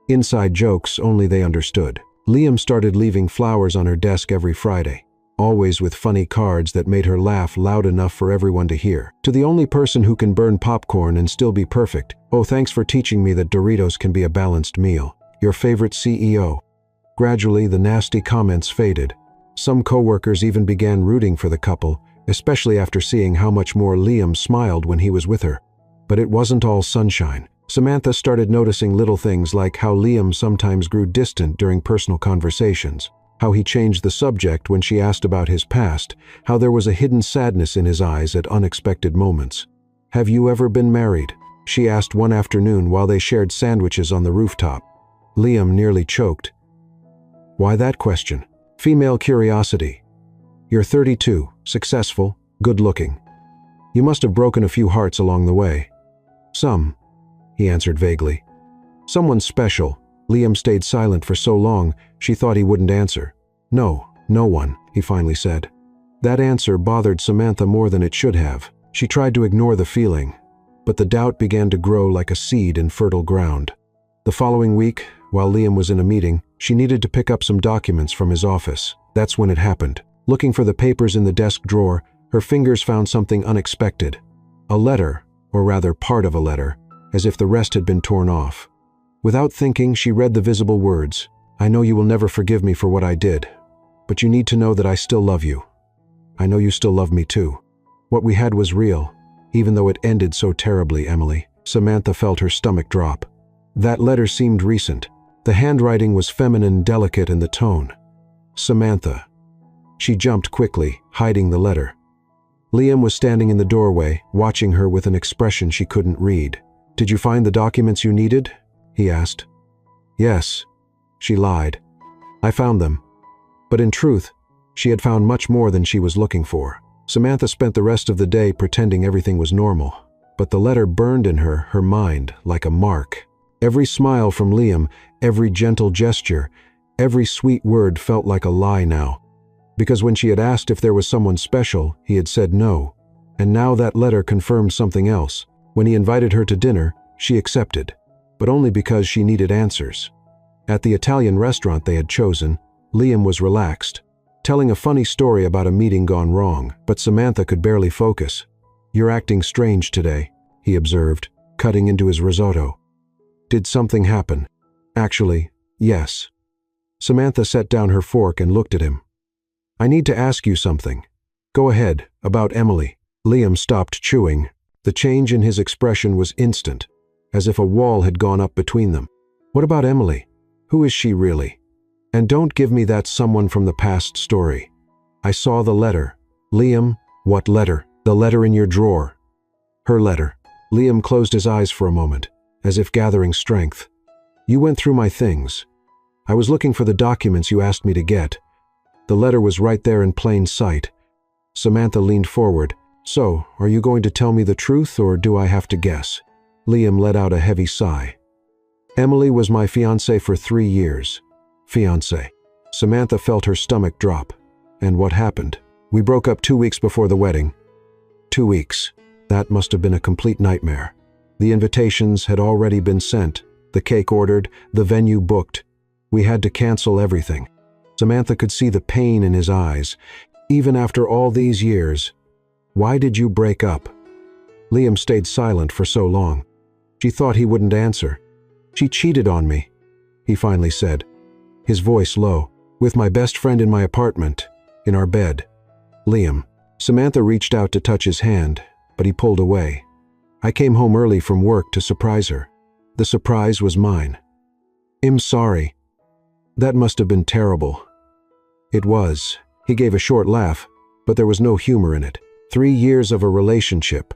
Inside jokes only they understood. Liam started leaving flowers on her desk every Friday, always with funny cards that made her laugh loud enough for everyone to hear. "To the only person who can burn popcorn and still be perfect. Oh, thanks for teaching me that Doritos can be a balanced meal. Your favorite CEO." Gradually, the nasty comments faded. Some coworkers even began rooting for the couple, especially after seeing how much more Liam smiled when he was with her. But it wasn't all sunshine. Samantha started noticing little things like how Liam sometimes grew distant during personal conversations, how he changed the subject when she asked about his past, how there was a hidden sadness in his eyes at unexpected moments. "Have you ever been married?" she asked one afternoon while they shared sandwiches on the rooftop. Liam nearly choked. "Why that question?" "Female curiosity. You're 32, successful, good-looking. You must have broken a few hearts along the way." "Some," he answered vaguely. "Someone special." Liam stayed silent for so long, she thought he wouldn't answer. "No one," he finally said. That answer bothered Samantha more than it should have. She tried to ignore the feeling, but the doubt began to grow like a seed in fertile ground. The following week, while Liam was in a meeting, she needed to pick up some documents from his office. That's when it happened. Looking for the papers in the desk drawer, her fingers found something unexpected. A letter, or rather part of a letter, as if the rest had been torn off. Without thinking, she read the visible words. "I know you will never forgive me for what I did, but you need to know that I still love you. I know you still love me too. What we had was real, even though it ended so terribly, Emily." Samantha felt her stomach drop. That letter seemed recent. The handwriting was feminine, delicate, and the tone. "Samantha." She jumped quickly, hiding the letter. Liam was standing in the doorway, watching her with an expression she couldn't read. "Did you find the documents you needed?" he asked. "Yes," she lied. "I found them." But in truth, she had found much more than she was looking for. Samantha spent the rest of the day pretending everything was normal, but the letter burned in her mind, like a mark. Every smile from Liam, every gentle gesture, every sweet word felt like a lie now. Because when she had asked if there was someone special, he had said no. And now that letter confirmed something else. When he invited her to dinner, she accepted, but only because she needed answers. At the Italian restaurant they had chosen, Liam was relaxed, telling a funny story about a meeting gone wrong, but Samantha could barely focus. "You're acting strange today," he observed, cutting into his risotto. Did something happen? Actually, yes. Samantha set down her fork and looked at him. I need to ask you something. Go ahead, about Emily. Liam stopped chewing. The change in his expression was instant, as if a wall had gone up between them. What about Emily? Who is she really? And don't give me that someone from the past story. I saw the letter. Liam, what letter? The letter in your drawer. Her letter. Liam closed his eyes for a moment, as if gathering strength. You went through my things. I was looking for the documents you asked me to get. The letter was right there in plain sight. Samantha leaned forward. So, are you going to tell me the truth, or do I have to guess? Liam let out a heavy sigh. Emily was my fiancée for 3 years. Fiancée. Samantha felt her stomach drop. And what happened? We broke up 2 weeks before the wedding. 2 weeks. That must have been a complete nightmare. The invitations had already been sent, the cake ordered, the venue booked. We had to cancel everything. Samantha could see the pain in his eyes. Even after all these years, why did you break up? Liam stayed silent for so long. She thought he wouldn't answer. She cheated on me, he finally said, his voice low, with my best friend in my apartment, in our bed. Liam. Samantha reached out to touch his hand, but he pulled away. I came home early from work to surprise her. The surprise was mine. I'm sorry. That must have been terrible. It was. He gave a short laugh, but there was no humor in it. 3 years of a relationship,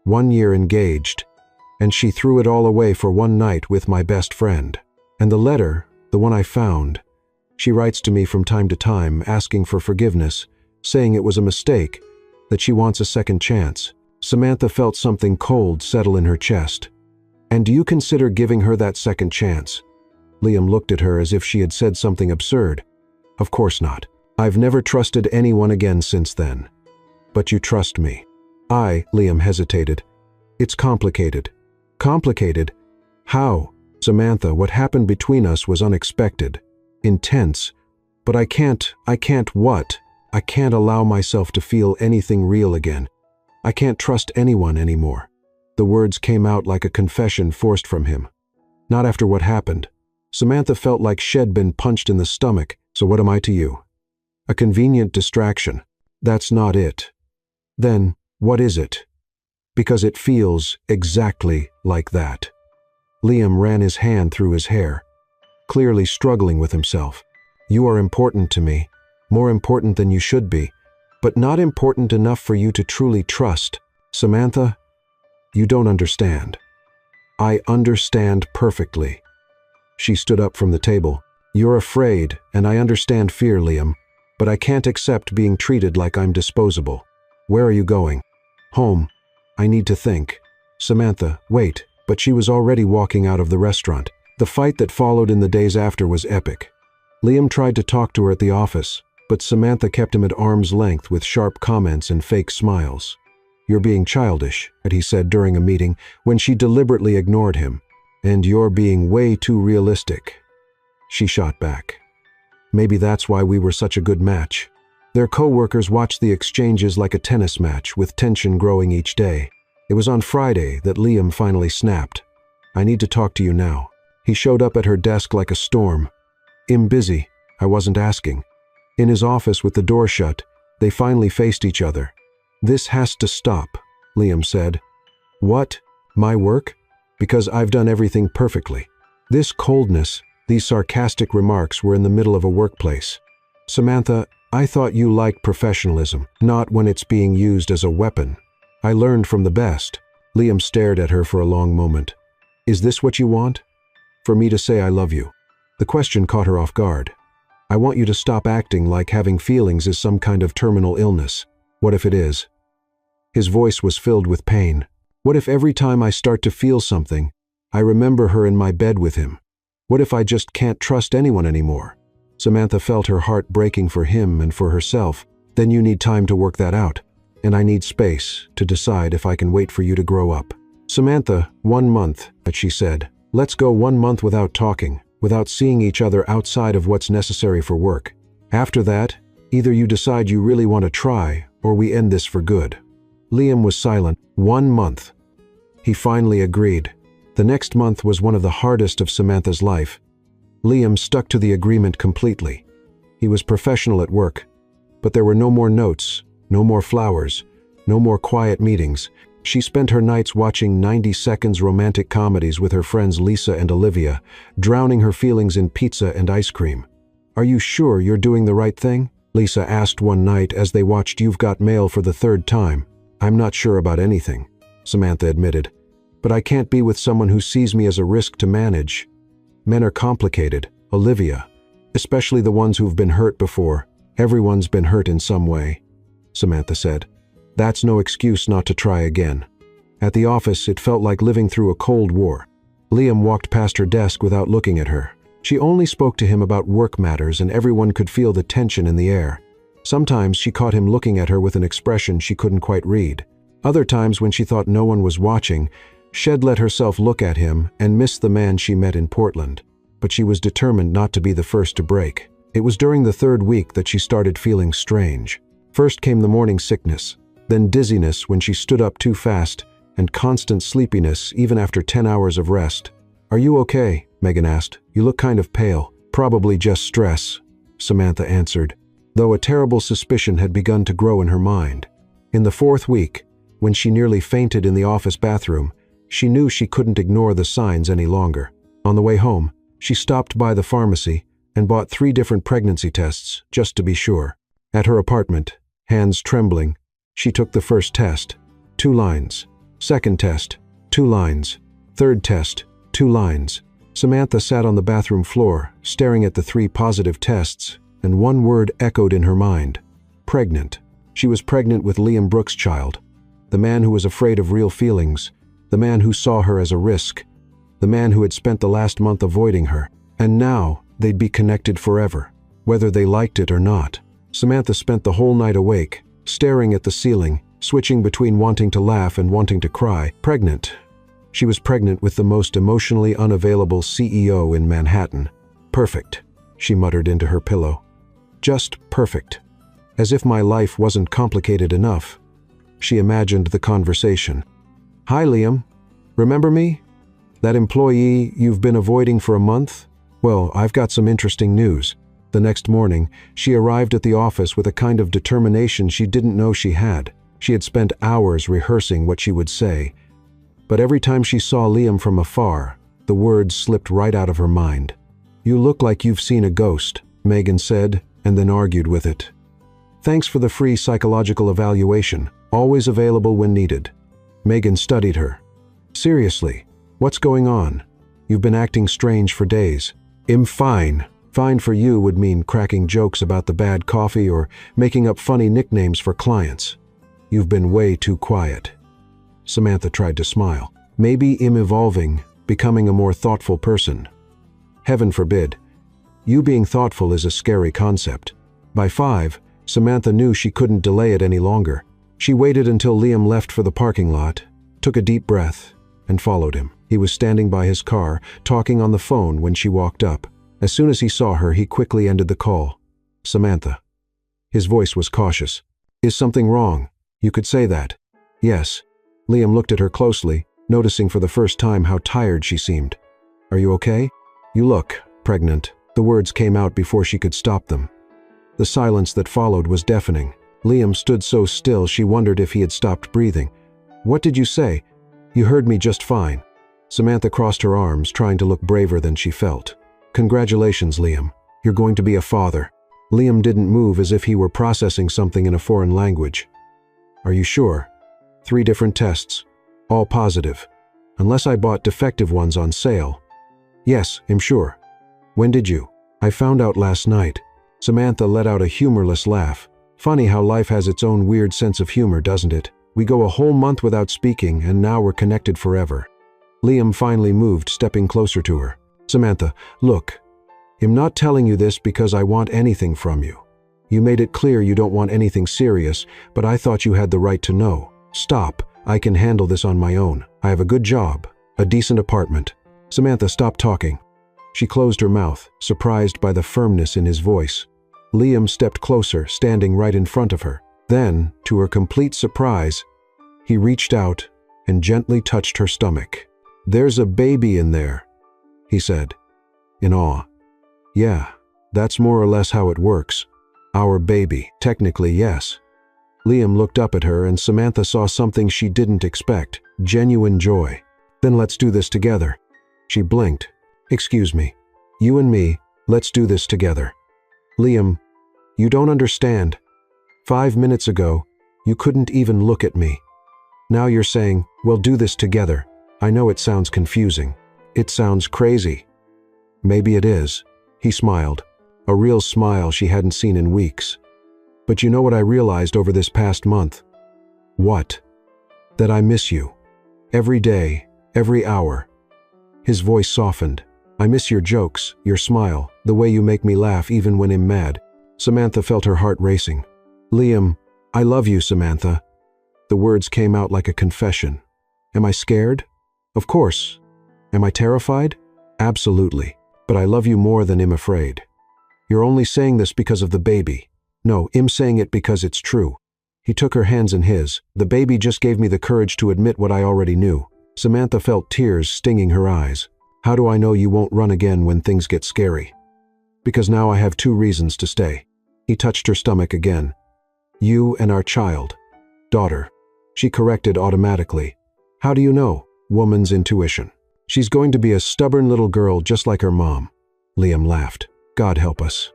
1 year engaged, and she threw it all away for one night with my best friend. And the letter, the one I found, she writes to me from time to time asking for forgiveness, saying it was a mistake, that she wants a second chance. Samantha felt something cold settle in her chest. And do you consider giving her that second chance? Liam looked at her as if she had said something absurd. Of course not. I've never trusted anyone again since then. But you trust me. Liam hesitated. It's complicated. Complicated? How? Samantha, what happened between us was unexpected, intense, but I can't what? I can't allow myself to feel anything real again. I can't trust anyone anymore. The words came out like a confession forced from him. Not after what happened. Samantha felt like she'd been punched in the stomach. So what am I to you? A convenient distraction. That's not it. Then, what is it? Because it feels exactly like that. Liam ran his hand through his hair, clearly struggling with himself. You are important to me, more important than you should be, but not important enough for you to truly trust. Samantha, you don't understand. I understand perfectly. She stood up from the table. You're afraid, and I understand fear, Liam, but I can't accept being treated like I'm disposable. Where are you going? Home. I need to think. Samantha, wait, but she was already walking out of the restaurant. The fight that followed in the days after was epic. Liam tried to talk to her at the office, but Samantha kept him at arm's length with sharp comments and fake smiles. You're being childish, he said during a meeting when she deliberately ignored him. And you're being way too realistic. She shot back. Maybe that's why we were such a good match. Their co-workers watched the exchanges like a tennis match, with tension growing each day. It was on Friday that Liam finally snapped. I need to talk to you now. He showed up at her desk like a storm. I'm busy. I wasn't asking. In his office with the door shut, they finally faced each other. This has to stop, Liam said. What? My work? Because I've done everything perfectly. This coldness, these sarcastic remarks were in the middle of a workplace. Samantha, I thought you liked professionalism, not when it's being used as a weapon. I learned from the best. Liam stared at her for a long moment. Is this what you want? For me to say I love you? The question caught her off guard. I want you to stop acting like having feelings is some kind of terminal illness. What if it is? His voice was filled with pain. What if every time I start to feel something, I remember her in my bed with him? What if I just can't trust anyone anymore? Samantha felt her heart breaking for him and for herself. Then you need time to work that out. And I need space to decide if I can wait for you to grow up. Samantha, 1 month, she said. Let's go 1 month without talking, without seeing each other outside of what's necessary for work. After that, either you decide you really want to try, or we end this for good. Liam was silent. 1 month. He finally agreed. The next month was one of the hardest of Samantha's life. Liam stuck to the agreement completely. He was professional at work, but there were no more notes, no more flowers, no more quiet meetings. She spent her nights watching 90 seconds romantic comedies with her friends Lisa and Olivia, drowning her feelings in pizza and ice cream. "Are you sure you're doing the right thing?" Lisa asked one night as they watched You've Got Mail for the third time. "I'm not sure about anything," Samantha admitted. "But I can't be with someone who sees me as a risk to manage. Men are complicated, Olivia, especially the ones who've been hurt before. Everyone's been hurt in some way," Samantha said. "That's no excuse not to try again." At the office, it felt like living through a Cold War. Liam walked past her desk without looking at her. She only spoke to him about work matters, and everyone could feel the tension in the air. Sometimes she caught him looking at her with an expression she couldn't quite read. Other times, when she thought no one was watching, she'd let herself look at him and miss the man she met in Portland. But she was determined not to be the first to break. It was during the third week that she started feeling strange. First came the morning sickness, then dizziness when she stood up too fast, and constant sleepiness even after 10 hours of rest. "Are you okay?" Megan asked. "You look kind of pale." "Probably just stress," Samantha answered, though a terrible suspicion had begun to grow in her mind. In the fourth week, when she nearly fainted in the office bathroom, she knew she couldn't ignore the signs any longer. On the way home, she stopped by the pharmacy and bought 3 different pregnancy tests, just to be sure. At her apartment, hands trembling, she took the first test. 2 lines. Second test. 2 lines. Third test. 2 lines. Samantha sat on the bathroom floor, staring at the 3 positive tests, and one word echoed in her mind. Pregnant. She was pregnant with Liam Brooks' child. The man who was afraid of real feelings. The man who saw her as a risk. The man who had spent the last month avoiding her. And now, they'd be connected forever, whether they liked it or not. Samantha spent the whole night awake, staring at the ceiling, switching between wanting to laugh and wanting to cry. Pregnant. She was pregnant with the most emotionally unavailable CEO in Manhattan. Perfect, she muttered into her pillow. Just perfect. As if my life wasn't complicated enough. She imagined the conversation. "Hi, Liam. Remember me? That employee you've been avoiding for a month? Well, I've got some interesting news." The next morning, she arrived at the office with a kind of determination she didn't know she had. She had spent hours rehearsing what she would say. But every time she saw Liam from afar, the words slipped right out of her mind. "You look like you've seen a ghost," Megan said, and then argued with it. "Thanks for the free psychological evaluation, always available when needed." Megan studied her. "Seriously, what's going on? You've been acting strange for days." "I'm fine." Fine for you would mean cracking jokes about the bad coffee or making up funny nicknames for clients. "You've been way too quiet." Samantha tried to smile. "Maybe I'm evolving, becoming a more thoughtful person." Heaven forbid. You being thoughtful is a scary concept. By 5, Samantha knew she couldn't delay it any longer. She waited until Liam left for the parking lot, took a deep breath, and followed him. He was standing by his car, talking on the phone when she walked up. As soon as he saw her, he quickly ended the call. "Samantha." His voice was cautious. "Is something wrong? You could say that." "Yes." Liam looked at her closely, noticing for the first time how tired she seemed. "Are you okay? You look pregnant." The words came out before she could stop them. The silence that followed was deafening. Liam stood so still she wondered if he had stopped breathing. "What did you say?" "You heard me just fine." Samantha crossed her arms, trying to look braver than she felt. "Congratulations, Liam. You're going to be a father." Liam didn't move, as if he were processing something in a foreign language. "Are you sure?" 3 different tests. All positive. Unless I bought defective ones on sale. "Yes, I'm sure." "When did you?" "I found out last night." Samantha let out a humorless laugh. "Funny how life has its own weird sense of humor, doesn't it? We go a whole month without speaking, and now we're connected forever." Liam finally moved, stepping closer to her. "Samantha, look. I'm not telling you this because I want anything from you. You made it clear you don't want anything serious, but I thought you had the right to know. Stop. I can handle this on my own. I have a good job, a decent apartment." Samantha stopped talking. She closed her mouth, surprised by the firmness in his voice. Liam stepped closer, standing right in front of her. Then, to her complete surprise, he reached out and gently touched her stomach. "There's a baby in there," he said, in awe. "Yeah, that's more or less how it works. Our baby, technically, yes." Liam looked up at her and Samantha saw something she didn't expect, genuine joy. "Then let's do this together." She blinked. "Excuse me. You and me, let's do this together." "Liam, you don't understand. 5 minutes ago, you couldn't even look at me. Now you're saying, we'll do this together. I know it sounds confusing. It sounds crazy." "Maybe it is." He smiled, a real smile she hadn't seen in weeks. "But you know what I realized over this past month?" "What?" "That I miss you. Every day, every hour." His voice softened. "I miss your jokes, your smile, the way you make me laugh even when I'm mad." Samantha felt her heart racing. "Liam, I love you, Samantha." The words came out like a confession. "Am I scared? Of course. Am I terrified? Absolutely. But I love you more than I'm afraid. You're only saying this because of the baby. No, I'm saying it because it's true." He took her hands in his. "The baby just gave me the courage to admit what I already knew." Samantha felt tears stinging her eyes. "How do I know you won't run again when things get scary?" "Because now I have 2 reasons to stay." He touched her stomach again. "You and our child. Daughter." She corrected automatically. "How do you know?" "Woman's intuition. She's going to be a stubborn little girl just like her mom." Liam laughed. "God help us."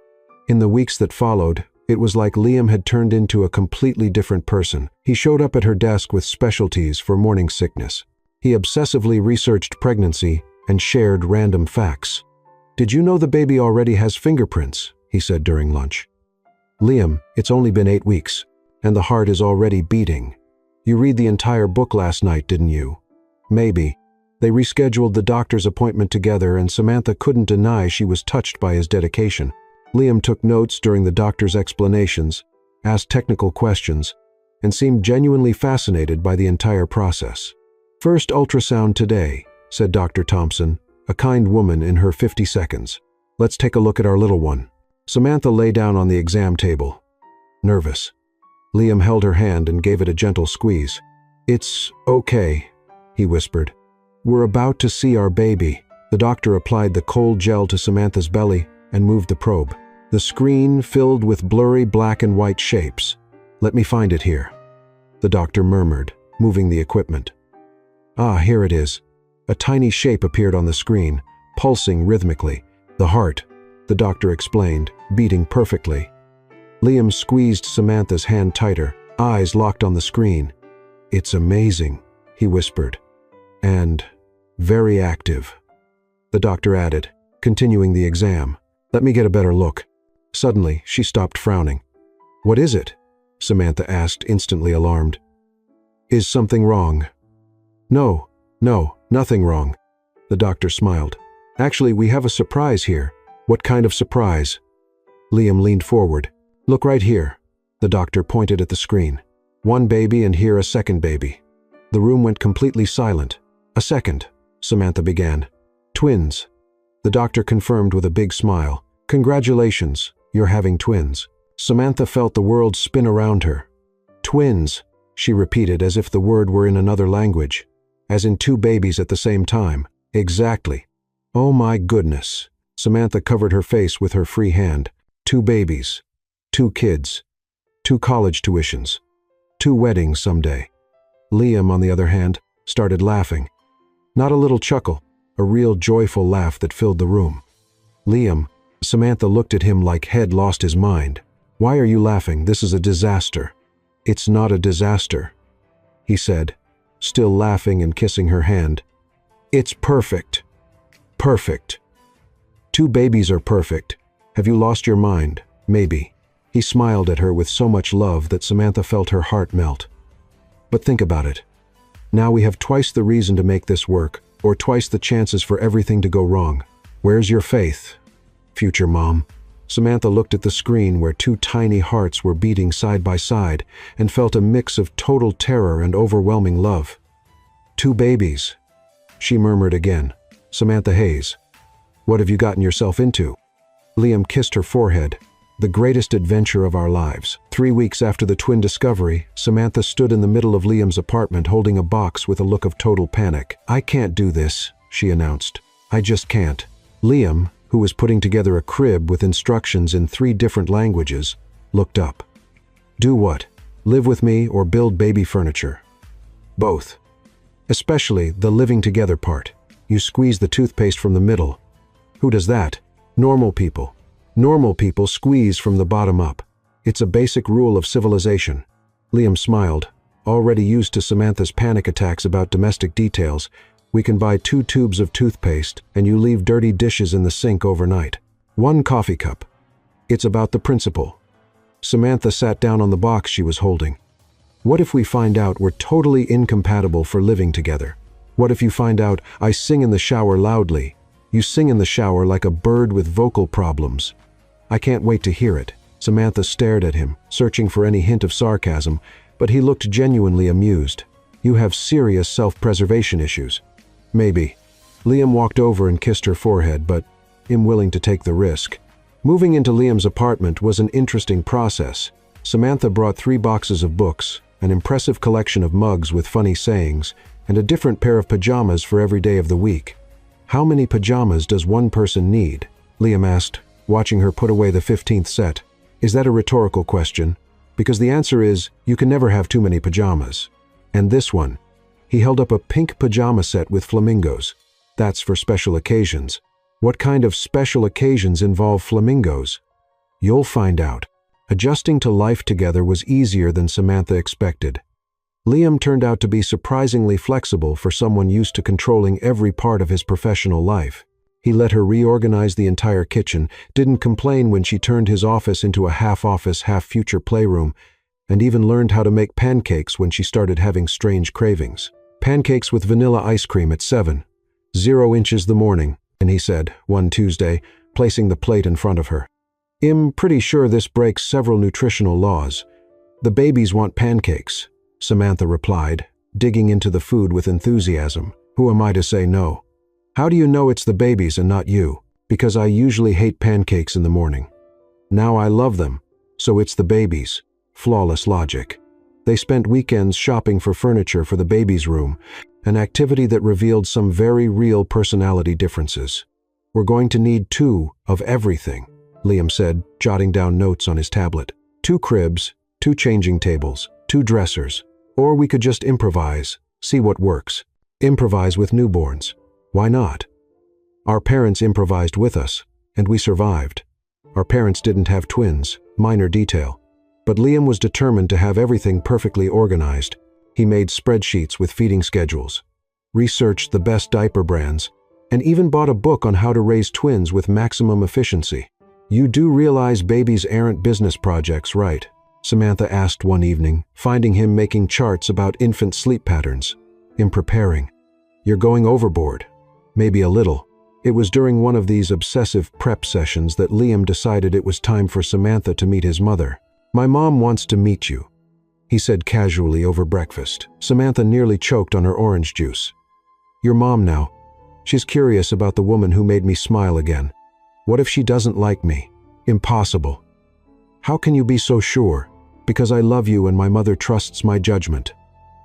In the weeks that followed, it was like Liam had turned into a completely different person. He showed up at her desk with specialties for morning sickness. He obsessively researched pregnancy and shared random facts. "Did you know the baby already has fingerprints?" he said during lunch. "Liam, it's only been 8 weeks, and the heart is already beating. You read the entire book last night, didn't you?" "Maybe." They rescheduled the doctor's appointment together and Samantha couldn't deny she was touched by his dedication. Liam took notes during the doctor's explanations, asked technical questions, and seemed genuinely fascinated by the entire process. "First ultrasound today," said Dr. Thompson, a kind woman in her 50 seconds. "Let's take a look at our little one." Samantha lay down on the exam table. Nervous. Liam held her hand and gave it a gentle squeeze. "It's okay," he whispered. "We're about to see our baby." The doctor applied the cold gel to Samantha's belly and moved the probe. The screen filled with blurry black and white shapes. "Let me find it here," the doctor murmured, moving the equipment. "Ah, here it is." A tiny shape appeared on the screen, pulsing rhythmically. "The heart," the doctor explained, "beating perfectly." Liam squeezed Samantha's hand tighter, eyes locked on the screen. "It's amazing," he whispered. "And very active," the doctor added, continuing the exam. "Let me get a better look." Suddenly, she stopped frowning. "What is it?" Samantha asked, instantly alarmed. "Is something wrong?" No, nothing wrong," the doctor smiled. "Actually, we have a surprise here." "What kind of surprise?" Liam leaned forward. "Look right here." The doctor pointed at the screen. "One baby and here a second baby." The room went completely silent. "A second," Samantha began. "Twins," the doctor confirmed with a big smile. "Congratulations, you're having twins." Samantha felt the world spin around her. "Twins," she repeated as if the word were in another language. "As in 2 babies at the same time." "Exactly." "Oh my goodness." Samantha covered her face with her free hand. 2 babies. 2 kids. 2 college tuitions. 2 weddings someday. Liam, on the other hand, started laughing. Not a little chuckle, a real joyful laugh that filled the room. "Liam," Samantha looked at him like he'd lost his mind. "Why are you laughing? This is a disaster." "It's not a disaster," he said, still laughing and kissing her hand. "It's perfect. Perfect. 2 babies are perfect. Have you lost your mind? Maybe." He smiled at her with so much love that Samantha felt her heart melt. "But think about it. Now we have twice the reason to make this work, or twice the chances for everything to go wrong. Where's your faith, future mom?" Samantha looked at the screen where 2 tiny hearts were beating side by side and felt a mix of total terror and overwhelming love. 2 babies, she murmured again. "Samantha Hayes, what have you gotten yourself into?" Liam kissed her forehead. The greatest adventure of our lives. 3 weeks after the twin discovery, Samantha stood in the middle of Liam's apartment holding a box with a look of total panic. "I can't do this," she announced. "I just can't." Liam, who was putting together a crib with instructions in 3 different languages, looked up. "Do what? Live with me or build baby furniture?" "Both. Especially the living together part. You squeeze the toothpaste from the middle." "Who does that?" "Normal people. Normal people squeeze from the bottom up. It's a basic rule of civilization." Liam smiled. Already used to Samantha's panic attacks about domestic details, "We can buy 2 tubes of toothpaste and you leave dirty dishes in the sink overnight. 1 coffee cup. It's about the principle." Samantha sat down on the box she was holding. "What if we find out we're totally incompatible for living together? What if you find out I sing in the shower loudly? You sing in the shower like a bird with vocal problems." "I can't wait to hear it." Samantha stared at him, searching for any hint of sarcasm, but he looked genuinely amused. "You have serious self-preservation issues." "Maybe." Liam walked over and kissed her forehead, but I'm willing to take the risk. Moving into Liam's apartment was an interesting process. Samantha brought 3 boxes of books, an impressive collection of mugs with funny sayings, and a different pair of pajamas for every day of the week. "How many pajamas does one person need?" Liam asked, watching her put away the 15th set. "Is that a rhetorical question? Because the answer is, you can never have too many pajamas. And this one." He held up a pink pajama set with flamingos. "That's for special occasions." "What kind of special occasions involve flamingos?" "You'll find out." Adjusting to life together was easier than Samantha expected. Liam turned out to be surprisingly flexible for someone used to controlling every part of his professional life. He let her reorganize the entire kitchen, didn't complain when she turned his office into a half-office, half-future playroom, and even learned how to make pancakes when she started having strange cravings. "Pancakes with vanilla ice cream at 7. 0 inches the morning," and he said, one Tuesday, placing the plate in front of her. "I'm pretty sure this breaks several nutritional laws." "The babies want pancakes," Samantha replied, digging into the food with enthusiasm. "Who am I to say no?" "How do you know it's the babies and not you?" "Because I usually hate pancakes in the morning. Now I love them, so it's the babies." Flawless logic. They spent weekends shopping for furniture for the baby's room, an activity that revealed some very real personality differences. "We're going to need 2 of everything," Liam said, jotting down notes on his tablet. 2 cribs, 2 changing tables, 2 dressers. Or we could just improvise, see what works. Improvise with newborns. Why not? Our parents improvised with us, and we survived. Our parents didn't have twins, minor detail. But Liam was determined to have everything perfectly organized. He made spreadsheets with feeding schedules, researched the best diaper brands, and even bought a book on how to raise twins with maximum efficiency. "You do realize babies aren't business projects, right?" Samantha asked one evening, finding him making charts about infant sleep patterns. "In preparing. You're going overboard." "Maybe a little." It was during one of these obsessive prep sessions that Liam decided it was time for Samantha to meet his mother. "My mom wants to meet you," he said casually over breakfast. Samantha nearly choked on her orange juice. "Your mom now. She's curious about the woman who made me smile again. What if she doesn't like me?" "Impossible." "How can you be so sure?" "Because I love you and my mother trusts my judgment."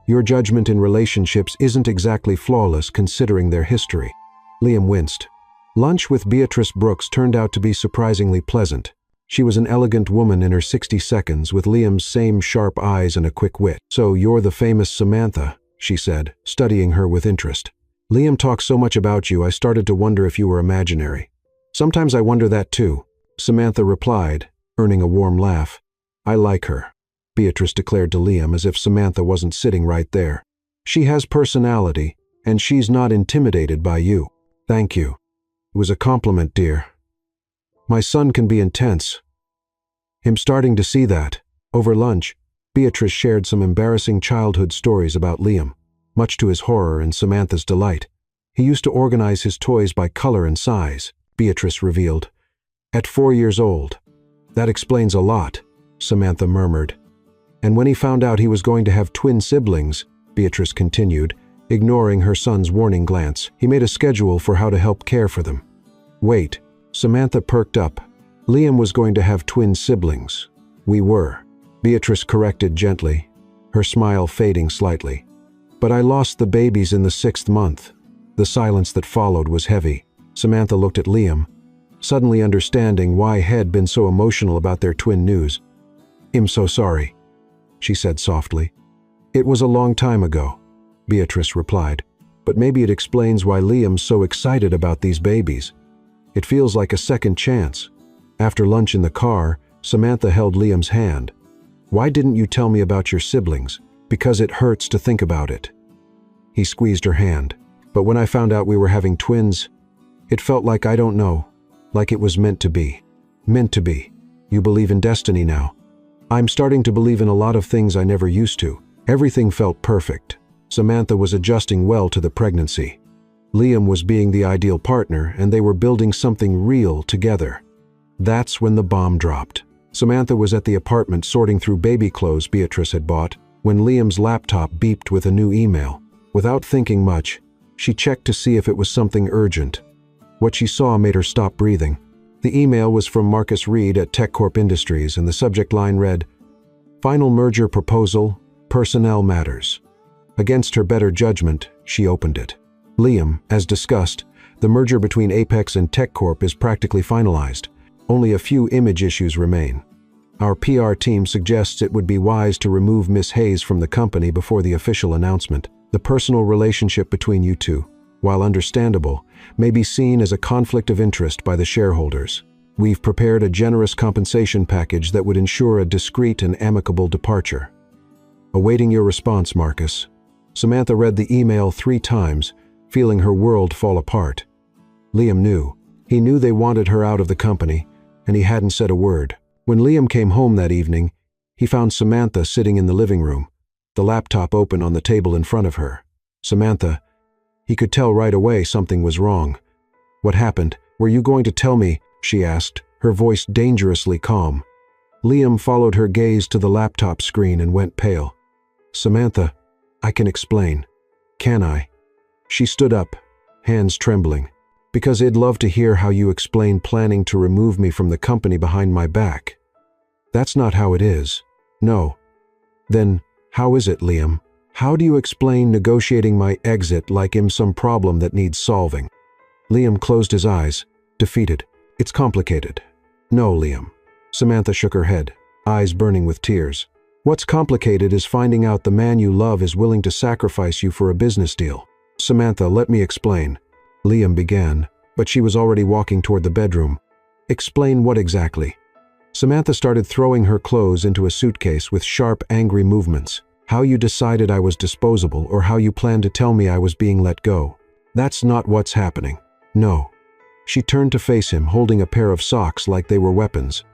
"Your judgment in relationships isn't exactly flawless considering their history." Liam winced. Lunch with Beatrice Brooks turned out to be surprisingly pleasant. She was an elegant woman in her 60 seconds with Liam's same sharp eyes and a quick wit. "So you're the famous Samantha," she said, studying her with interest. "Liam talks so much about you, I started to wonder if you were imaginary." "Sometimes I wonder that too," Samantha replied, earning a warm laugh. "I like her," Beatrice declared to Liam as if Samantha wasn't sitting right there. "She has personality, and she's not intimidated by you." "Thank you. It was a compliment, dear. My son can be intense." "I'm starting to see that." Over lunch, Beatrice shared some embarrassing childhood stories about Liam, much to his horror and Samantha's delight. "He used to organize his toys by color and size," Beatrice revealed. "At 4 years old." "That explains a lot," Samantha murmured. "And when he found out he was going to have twin siblings," Beatrice continued, ignoring her son's warning glance, "he made a schedule for how to help care for them." "Wait." Samantha perked up. Liam was going to have twin siblings. We were. Beatrice corrected gently, her smile fading slightly. But I lost the babies in the 6th month. The silence that followed was heavy. Samantha looked at Liam, suddenly understanding why He'd been so emotional about their twin news. "I'm so sorry," she said softly. "It was a long time ago," Beatrice replied, "but maybe it explains why Liam's so excited about these babies. It feels like a second chance." After lunch in the car, Samantha held Liam's hand. "Why didn't you tell me about your siblings?" "Because it hurts to think about it." He squeezed her hand. "But when I found out we were having twins, it felt like, I don't know, like it was meant to be." "Meant to be. You believe in destiny now." "I'm starting to believe in a lot of things I never used to." Everything felt perfect. Samantha was adjusting well to the pregnancy. Liam was being the ideal partner, and they were building something real together. That's when the bomb dropped. Samantha was at the apartment sorting through baby clothes Beatrice had bought when Liam's laptop beeped with a new email. Without thinking much, she checked to see if it was something urgent. What she saw made her stop breathing. The email was from Marcus Reed at TechCorp Industries, and the subject line read, "Final merger proposal, personnel matters." Against her better judgment, she opened it. "Liam, as discussed, the merger between Apex and TechCorp is practically finalized. Only a few image issues remain. Our PR team suggests it would be wise to remove Miss Hayes from the company before the official announcement. The personal relationship between you two, while understandable, may be seen as a conflict of interest by the shareholders. We've prepared a generous compensation package that would ensure a discreet and amicable departure. Awaiting your response, Marcus." Samantha read the email 3 times, feeling her world fall apart. Liam knew. He knew they wanted her out of the company, and he hadn't said a word. When Liam came home that evening, he found Samantha sitting in the living room, the laptop open on the table in front of her. "Samantha," he could tell right away something was wrong. "What happened? Were you going to tell me?" she asked, her voice dangerously calm. Liam followed her gaze to the laptop screen and went pale. "Samantha, I can explain." "Can I?" She stood up, hands trembling. "Because I'd love to hear how you explain planning to remove me from the company behind my back." "That's not how it is." "No." "Then how is it, Liam? How do you explain negotiating my exit like I'm some problem that needs solving?" Liam closed his eyes, defeated. "It's complicated." "No, Liam." Samantha shook her head, eyes burning with tears. "What's complicated is finding out the man you love is willing to sacrifice you for a business deal." "Samantha, let me explain," Liam began, but she was already walking toward the bedroom. "Explain what exactly?" Samantha started throwing her clothes into a suitcase with sharp, angry movements. "How you decided I was disposable, or how you planned to tell me I was being let go. That's not what's happening." "No." She turned to face him, holding a pair of socks like they were weapons.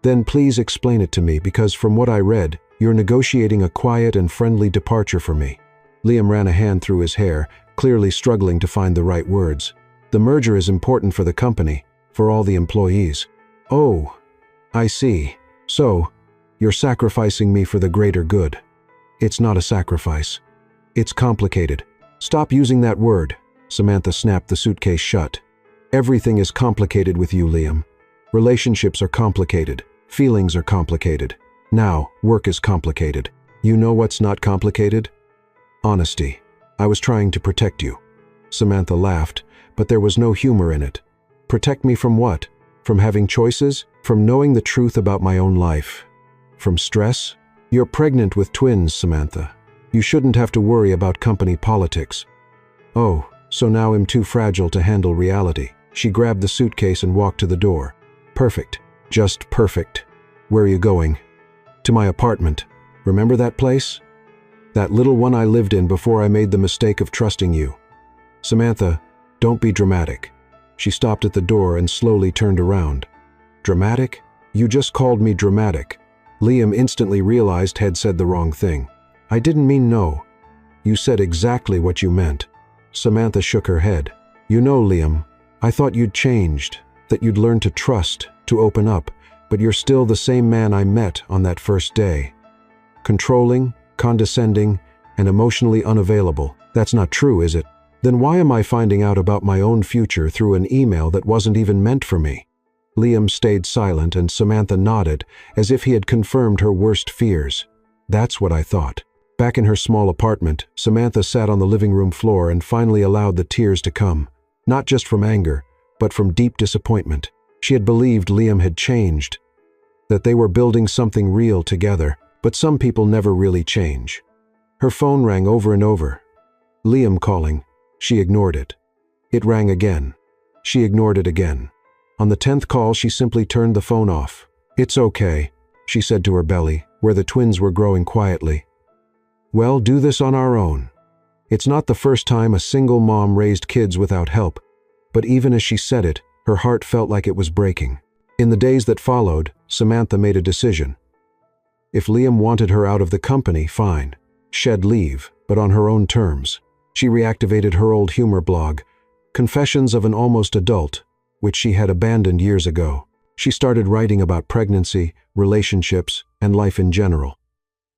"Then please explain it to me, because from what I read, you're negotiating a quiet and friendly departure for me." Liam ran a hand through his hair, clearly struggling to find the right words. "The merger is important for the company, for all the employees." "Oh, I see. So, you're sacrificing me for the greater good." "It's not a sacrifice. It's complicated." "Stop using that word." Samantha snapped the suitcase shut. "Everything is complicated with you, Liam. Relationships are complicated. Feelings are complicated. Now, work is complicated. You know what's not complicated? Honesty. I was trying to protect you." Samantha laughed, but there was no humor in it. "Protect me from what? From having choices? From knowing the truth about my own life? From stress? You're pregnant with twins, Samantha. You shouldn't have to worry about company politics." "Oh, so now I'm too fragile to handle reality." She grabbed the suitcase and walked to the door. "Perfect. Just perfect. Where are you going?" "To my apartment. Remember that place? That little one I lived in before I made the mistake of trusting you." "Samantha, don't be dramatic." She stopped at the door and slowly turned around. "Dramatic? You just called me dramatic." Liam instantly realized He'd said the wrong thing. "I didn't mean no. You said exactly what you meant." Samantha shook her head. "You know, Liam, I thought you'd changed, that you'd learned to trust, to open up, but you're still the same man I met on that first day. Controlling, condescending, and emotionally unavailable. That's not true, is it? Then why am I finding out about my own future through an email that wasn't even meant for me?" Liam stayed silent and Samantha nodded, as if he had confirmed her worst fears. That's what I thought. Back in her small apartment, Samantha sat on the living room floor and finally allowed the tears to come. Not just from anger, but from deep disappointment. She had believed Liam had changed, that they were building something real together, but some people never really change. Her phone rang over and over. Liam calling. She ignored it. It rang again. She ignored it again. On the 10th call, she simply turned the phone off. "It's okay," she said to her belly, where the twins were growing quietly. "We'll do this on our own." It's not the first time a single mom raised kids without help, but even as she said it, her heart felt like it was breaking. In the days that followed, Samantha made a decision. If Liam wanted her out of the company, fine. She'd leave, but on her own terms. She reactivated her old humor blog, Confessions of an Almost Adult, which she had abandoned years ago. She started writing about pregnancy, relationships, and life in general.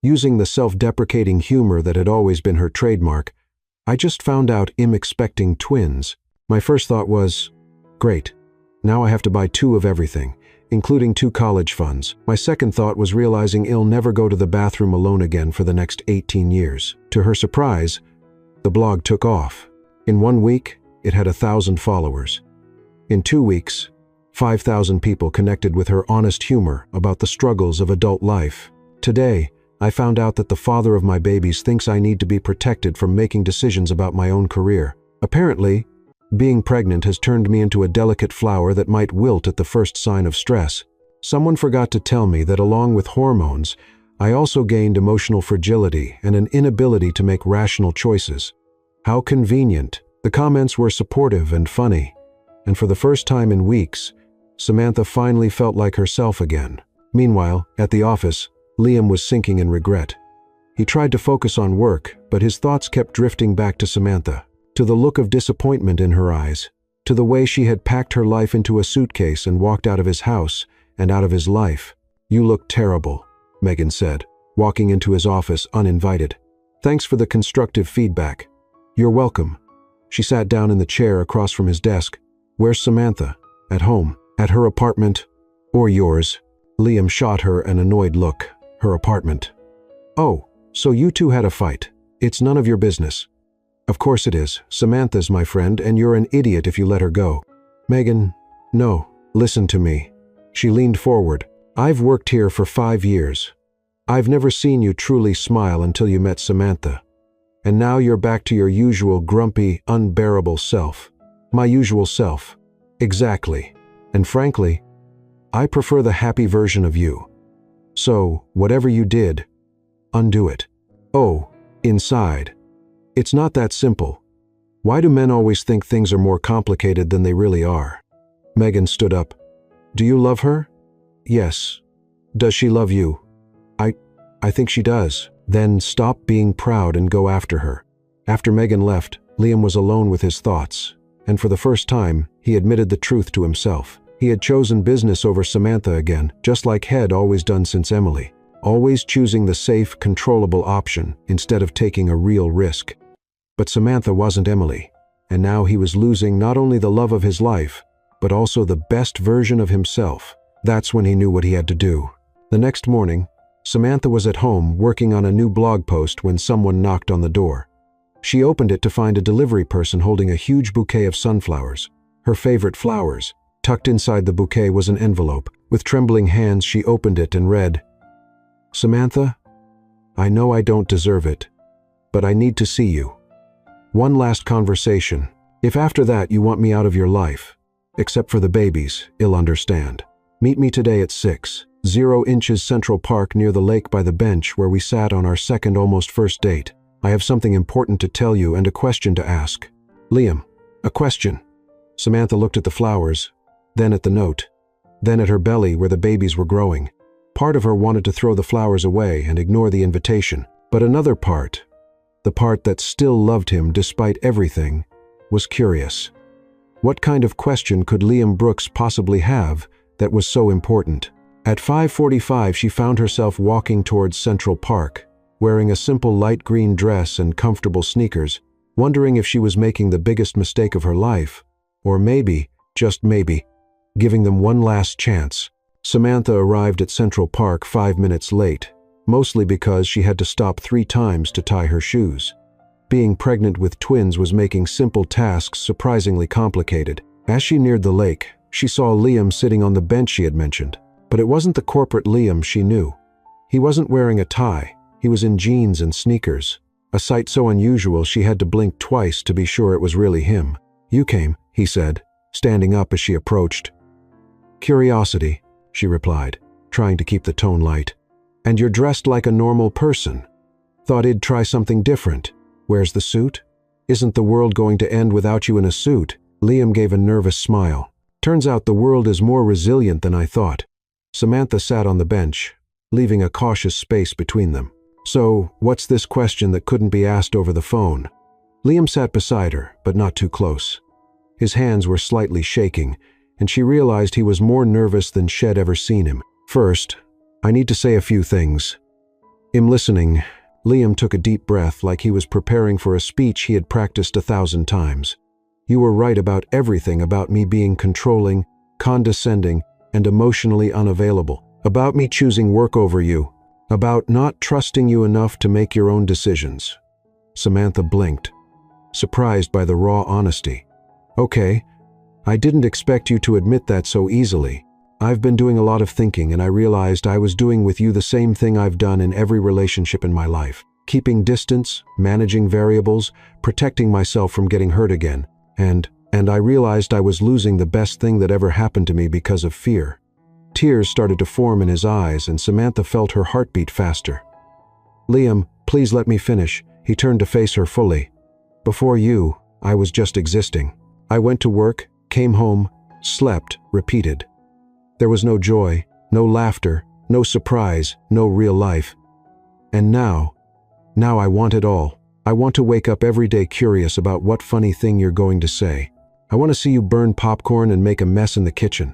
Using the self-deprecating humor that had always been her trademark, "I just found out I'm expecting twins." My first thought was, great, now I have to buy 2 of everything, including 2 college funds. My second thought was realizing I'll never go to the bathroom alone again for the next 18 years. To her surprise, the blog took off. In 1 week, it had 1,000 followers. In 2 weeks, 5,000 people connected with her honest humor about the struggles of adult life. Today, I found out that the father of my babies thinks I need to be protected from making decisions about my own career. Apparently, being pregnant has turned me into a delicate flower that might wilt at the first sign of stress. Someone forgot to tell me that along with hormones, I also gained emotional fragility and an inability to make rational choices. How convenient. The comments were supportive and funny, and for the first time in weeks, Samantha finally felt like herself again. Meanwhile, at the office, Liam was sinking in regret. He tried to focus on work, but his thoughts kept drifting back to Samantha, to the look of disappointment in her eyes, to the way she had packed her life into a suitcase and walked out of his house and out of his life. "You look terrible," Megan said, walking into his office uninvited. "Thanks for the constructive feedback." "You're welcome." She sat down in the chair across from his desk. "Where's Samantha? At home? At her apartment? Or yours?" Liam shot her an annoyed look. "Her apartment." "Oh, so you two had a fight. It's none of your business." "Of course it is. Samantha's my friend, and you're an idiot if you let her go." "Megan, no, listen to me." She leaned forward. "I've worked here for 5 years. I've never seen you truly smile until you met Samantha. And now you're back to your usual grumpy, unbearable self." "My usual self." "Exactly. And frankly, I prefer the happy version of you. So, whatever you did, undo it." "Oh, inside. It's not that simple. Why do men always think things are more complicated than they really are?" Megan stood up. "Do you love her?" "Yes." "Does she love you?" I think she does." "Then stop being proud and go after her." After Megan left, Liam was alone with his thoughts, and for the first time, he admitted the truth to himself. He had chosen business over Samantha again, just like Head always done since Emily, always choosing the safe, controllable option instead of taking a real risk. But Samantha wasn't Emily, and now he was losing not only the love of his life, but also the best version of himself. That's when he knew what he had to do. The next morning, Samantha was at home working on a new blog post when someone knocked on the door. She opened it to find a delivery person holding a huge bouquet of sunflowers, her favorite flowers. Tucked inside the bouquet was an envelope. With trembling hands, she opened it and read, "Samantha, I know I don't deserve it, but I need to see you. One last conversation. If after that you want me out of your life, except for the babies, you'll understand. Meet me today at 6:0 Central Park near the lake by the bench where we sat on our second almost first date. I have something important to tell you and a question to ask." "Liam, a question." Samantha looked at the flowers, then at the note, then at her belly where the babies were growing. Part of her wanted to throw the flowers away and ignore the invitation, but another part, the part that still loved him despite everything, was curious. What kind of question could Liam Brooks possibly have that was so important? At 5:45, she found herself walking towards Central Park, wearing a simple light green dress and comfortable sneakers, wondering if she was making the biggest mistake of her life, or maybe, just maybe, giving them one last chance. Samantha arrived at Central Park 5 minutes late, mostly because she had to stop 3 times to tie her shoes. Being pregnant with twins was making simple tasks surprisingly complicated. As she neared the lake, she saw Liam sitting on the bench she had mentioned. But it wasn't the corporate Liam she knew. He wasn't wearing a tie. He was in jeans and sneakers. A sight so unusual she had to blink twice to be sure it was really him. "You came," he said, standing up as she approached. "Curiosity," she replied, trying to keep the tone light. "And you're dressed like a normal person. Thought I'd try something different. Where's the suit? Isn't the world going to end without you in a suit?" Liam gave a nervous smile. "Turns out the world is more resilient than I thought." Samantha sat on the bench, leaving a cautious space between them. "So, what's this question that couldn't be asked over the phone?" Liam sat beside her, but not too close. His hands were slightly shaking, and she realized he was more nervous than she'd ever seen him. "First, I need to say a few things." "I'm listening." Liam took a deep breath like he was preparing for a speech he had practiced 1,000 times. "You were right about everything about me being controlling, condescending, and emotionally unavailable. About me choosing work over you. About not trusting you enough to make your own decisions." Samantha blinked, surprised by the raw honesty. "Okay, I didn't expect you to admit that so easily. I've been doing a lot of thinking, and I realized I was doing with you the same thing I've done in every relationship in my life. Keeping distance, managing variables, protecting myself from getting hurt again. And I realized I was losing the best thing that ever happened to me because of fear." Tears started to form in his eyes, and Samantha felt her heartbeat faster. "Liam, please let me finish." He turned to face her fully. "Before you, I was just existing. I went to work, came home, slept, repeated. There was no joy, no laughter, no surprise, no real life. And now I want it all. I want to wake up every day curious about what funny thing you're going to say. I want to see you burn popcorn and make a mess in the kitchen.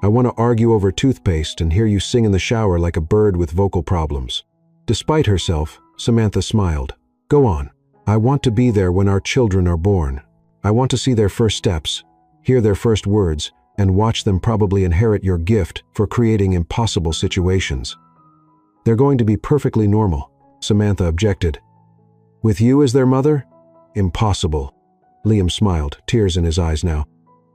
I want to argue over toothpaste and hear you sing in the shower like a bird with vocal problems." Despite herself, Samantha smiled. "Go on. I want to be there when our children are born. I want to see their first steps, hear their first words, and watch them probably inherit your gift for creating impossible situations." "They're going to be perfectly normal," Samantha objected. "With you as their mother? Impossible." Liam smiled, tears in his eyes now.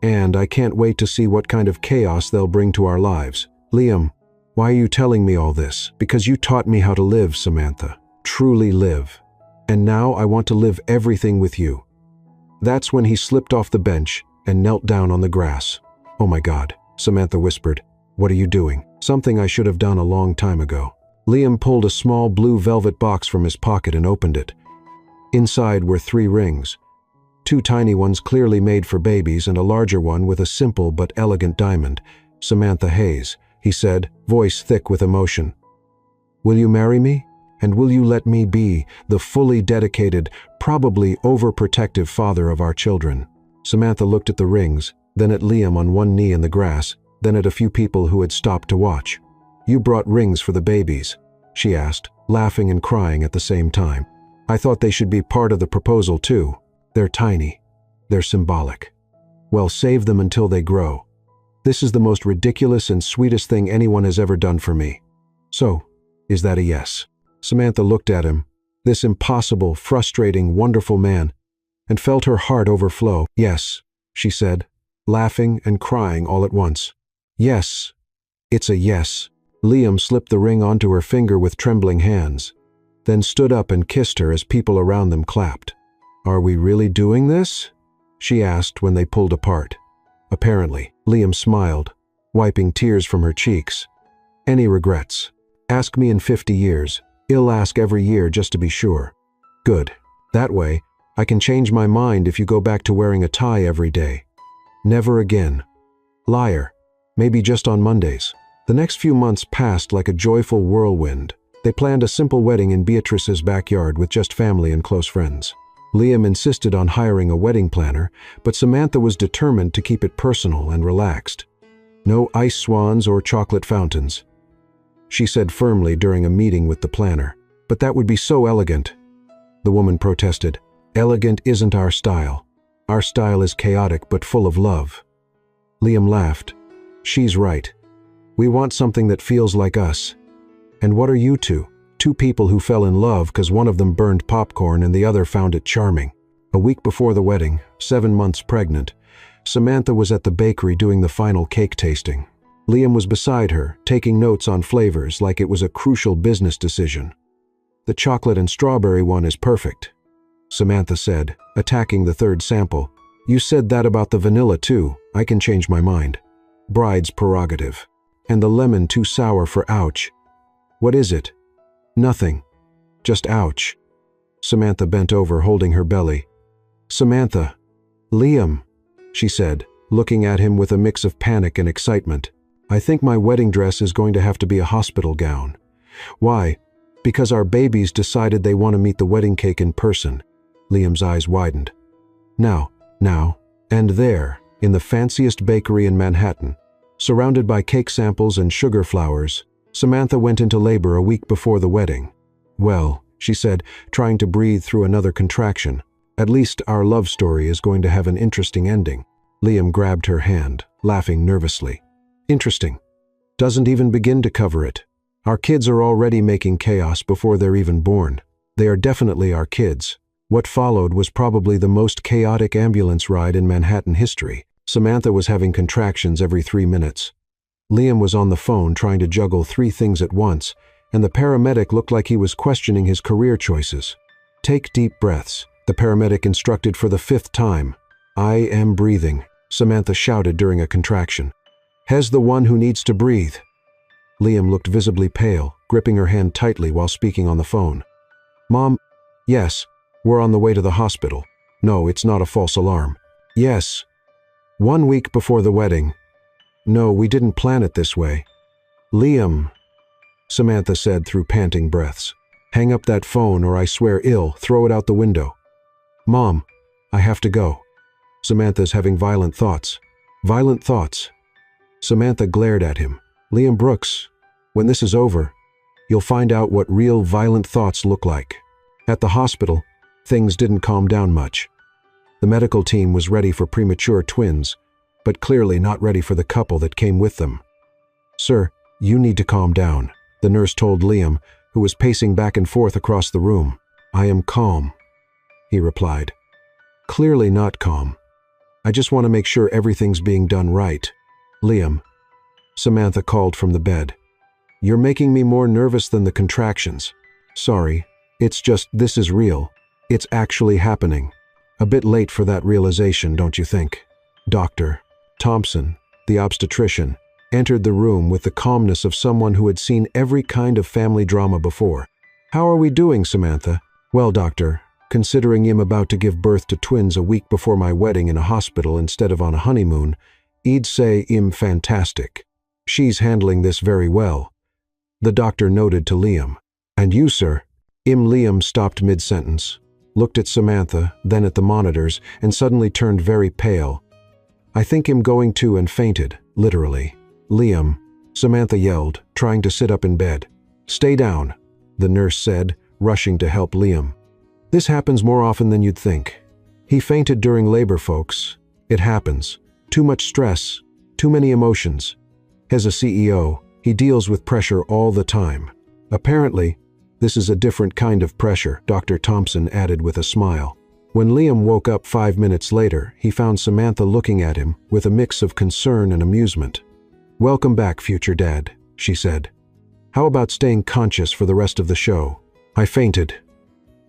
"And I can't wait to see what kind of chaos they'll bring to our lives." "Liam, why are you telling me all this?" "Because you taught me how to live, Samantha. Truly live. And now I want to live everything with you." That's when he slipped off the bench and knelt down on the grass. "Oh my God," Samantha whispered. "What are you doing?" "Something I should have done a long time ago." Liam pulled a small blue velvet box from his pocket and opened it. Inside were 3 rings. 2 tiny ones clearly made for babies and a larger one with a simple but elegant diamond. "Samantha Hayes," he said, voice thick with emotion. "Will you marry me? And will you let me be the fully dedicated, probably overprotective father of our children?" Samantha looked at the rings, then at Liam on one knee in the grass, then at a few people who had stopped to watch. "You brought rings for the babies?" she asked, laughing and crying at the same time. "I thought they should be part of the proposal too. They're tiny. They're symbolic. Well, save them until they grow. This is the most ridiculous and sweetest thing anyone has ever done for me. So, is that a yes?" Samantha looked at him, this impossible, frustrating, wonderful man, and felt her heart overflow. "Yes," she said, laughing and crying all at once. "Yes, it's a yes." Liam slipped the ring onto her finger with trembling hands, then stood up and kissed her as people around them clapped. "Are we really doing this?" she asked when they pulled apart. "Apparently." Liam smiled, wiping tears from her cheeks. "Any regrets? Ask me in 50 years. I'll ask every year just to be sure." "Good. That way, I can change my mind if you go back to wearing a tie every day." "Never again." "Liar. Maybe just on Mondays." The next few months passed like a joyful whirlwind. They planned a simple wedding in Beatrice's backyard with just family and close friends. Liam insisted on hiring a wedding planner, but Samantha was determined to keep it personal and relaxed. "No ice swans or chocolate fountains," she said firmly during a meeting with the planner. "But that would be so elegant." The woman protested. "Elegant isn't our style. Our style is chaotic but full of love." Liam laughed. She's right. We want something that feels like us. And what are you two? Two people who fell in love because one of them burned popcorn and the other found it charming. A week before the wedding, 7 months pregnant, Samantha was at the bakery doing the final cake tasting. Liam was beside her, taking notes on flavors like it was a crucial business decision. "The chocolate and strawberry one is perfect," Samantha said, attacking the third sample. "You said that about the vanilla too. I can change my mind." "Bride's prerogative. And the lemon too sour for ouch." "What is it?" "Nothing. Just ouch." Samantha bent over, holding her belly. "Samantha." "Liam," she said, looking at him with a mix of panic and excitement. "I think my wedding dress is going to have to be a hospital gown." "Why?" "Because our babies decided they want to meet the wedding cake in person." Liam's eyes widened. Now, and there, in the fanciest bakery in Manhattan, surrounded by cake samples and sugar flowers, Samantha went into labor a week before the wedding. "Well," she said, trying to breathe through another contraction, "at least our love story is going to have an interesting ending." Liam grabbed her hand, laughing nervously. "Interesting. Doesn't even begin to cover it. Our kids are already making chaos before they're even born. They are definitely our kids." What followed was probably the most chaotic ambulance ride in Manhattan history. Samantha was having contractions every 3 minutes. Liam was on the phone trying to juggle 3 things at once, and the paramedic looked like he was questioning his career choices. "Take deep breaths," the paramedic instructed for the 5th time. "I am breathing," Samantha shouted during a contraction. "Hez the one who needs to breathe." Liam looked visibly pale, gripping her hand tightly while speaking on the phone. "Mom?" "Yes. We're on the way to the hospital." "No, it's not a false alarm." "Yes. 1 week before the wedding." "No, we didn't plan it this way." "Liam," Samantha said through panting breaths. "Hang up that phone or I swear ill, throw it out the window." "Mom, I have to go." "Samantha's having violent thoughts." "Violent thoughts?" Samantha glared at him. "Liam Brooks, when this is over, you'll find out what real violent thoughts look like." At the hospital, things didn't calm down much. The medical team was ready for premature twins, but clearly not ready for the couple that came with them. "Sir, you need to calm down," the nurse told Liam, who was pacing back and forth across the room. "I am calm," he replied. "Clearly not calm. I just want to make sure everything's being done right." "Liam," Samantha called from the bed. "You're making me more nervous than the contractions." "Sorry, it's just this is real. It's actually happening." A bit late for that realization, don't you think? Dr. Thompson, the obstetrician, entered the room with the calmness of someone who had seen every kind of family drama before. "How are we doing, Samantha?" "Well, doctor, considering I'm about to give birth to twins a week before my wedding in a hospital instead of on a honeymoon, I'd say I'm fantastic. She's handling this very well." The doctor noted to Liam. "And you, sir?" Liam stopped mid-sentence, looked at Samantha, then at the monitors, and suddenly turned very pale. "I think I'm going to," and fainted, literally. "Liam," Samantha yelled, trying to sit up in bed. "Stay down," the nurse said, rushing to help Liam. "This happens more often than you'd think. He fainted during labor, folks. It happens. Too much stress, too many emotions. As a CEO, he deals with pressure all the time. Apparently, this is a different kind of pressure," Dr. Thompson added with a smile. When Liam woke up 5 minutes later, he found Samantha looking at him with a mix of concern and amusement. "Welcome back, future dad," she said. "How about staying conscious for the rest of the show?" "I fainted."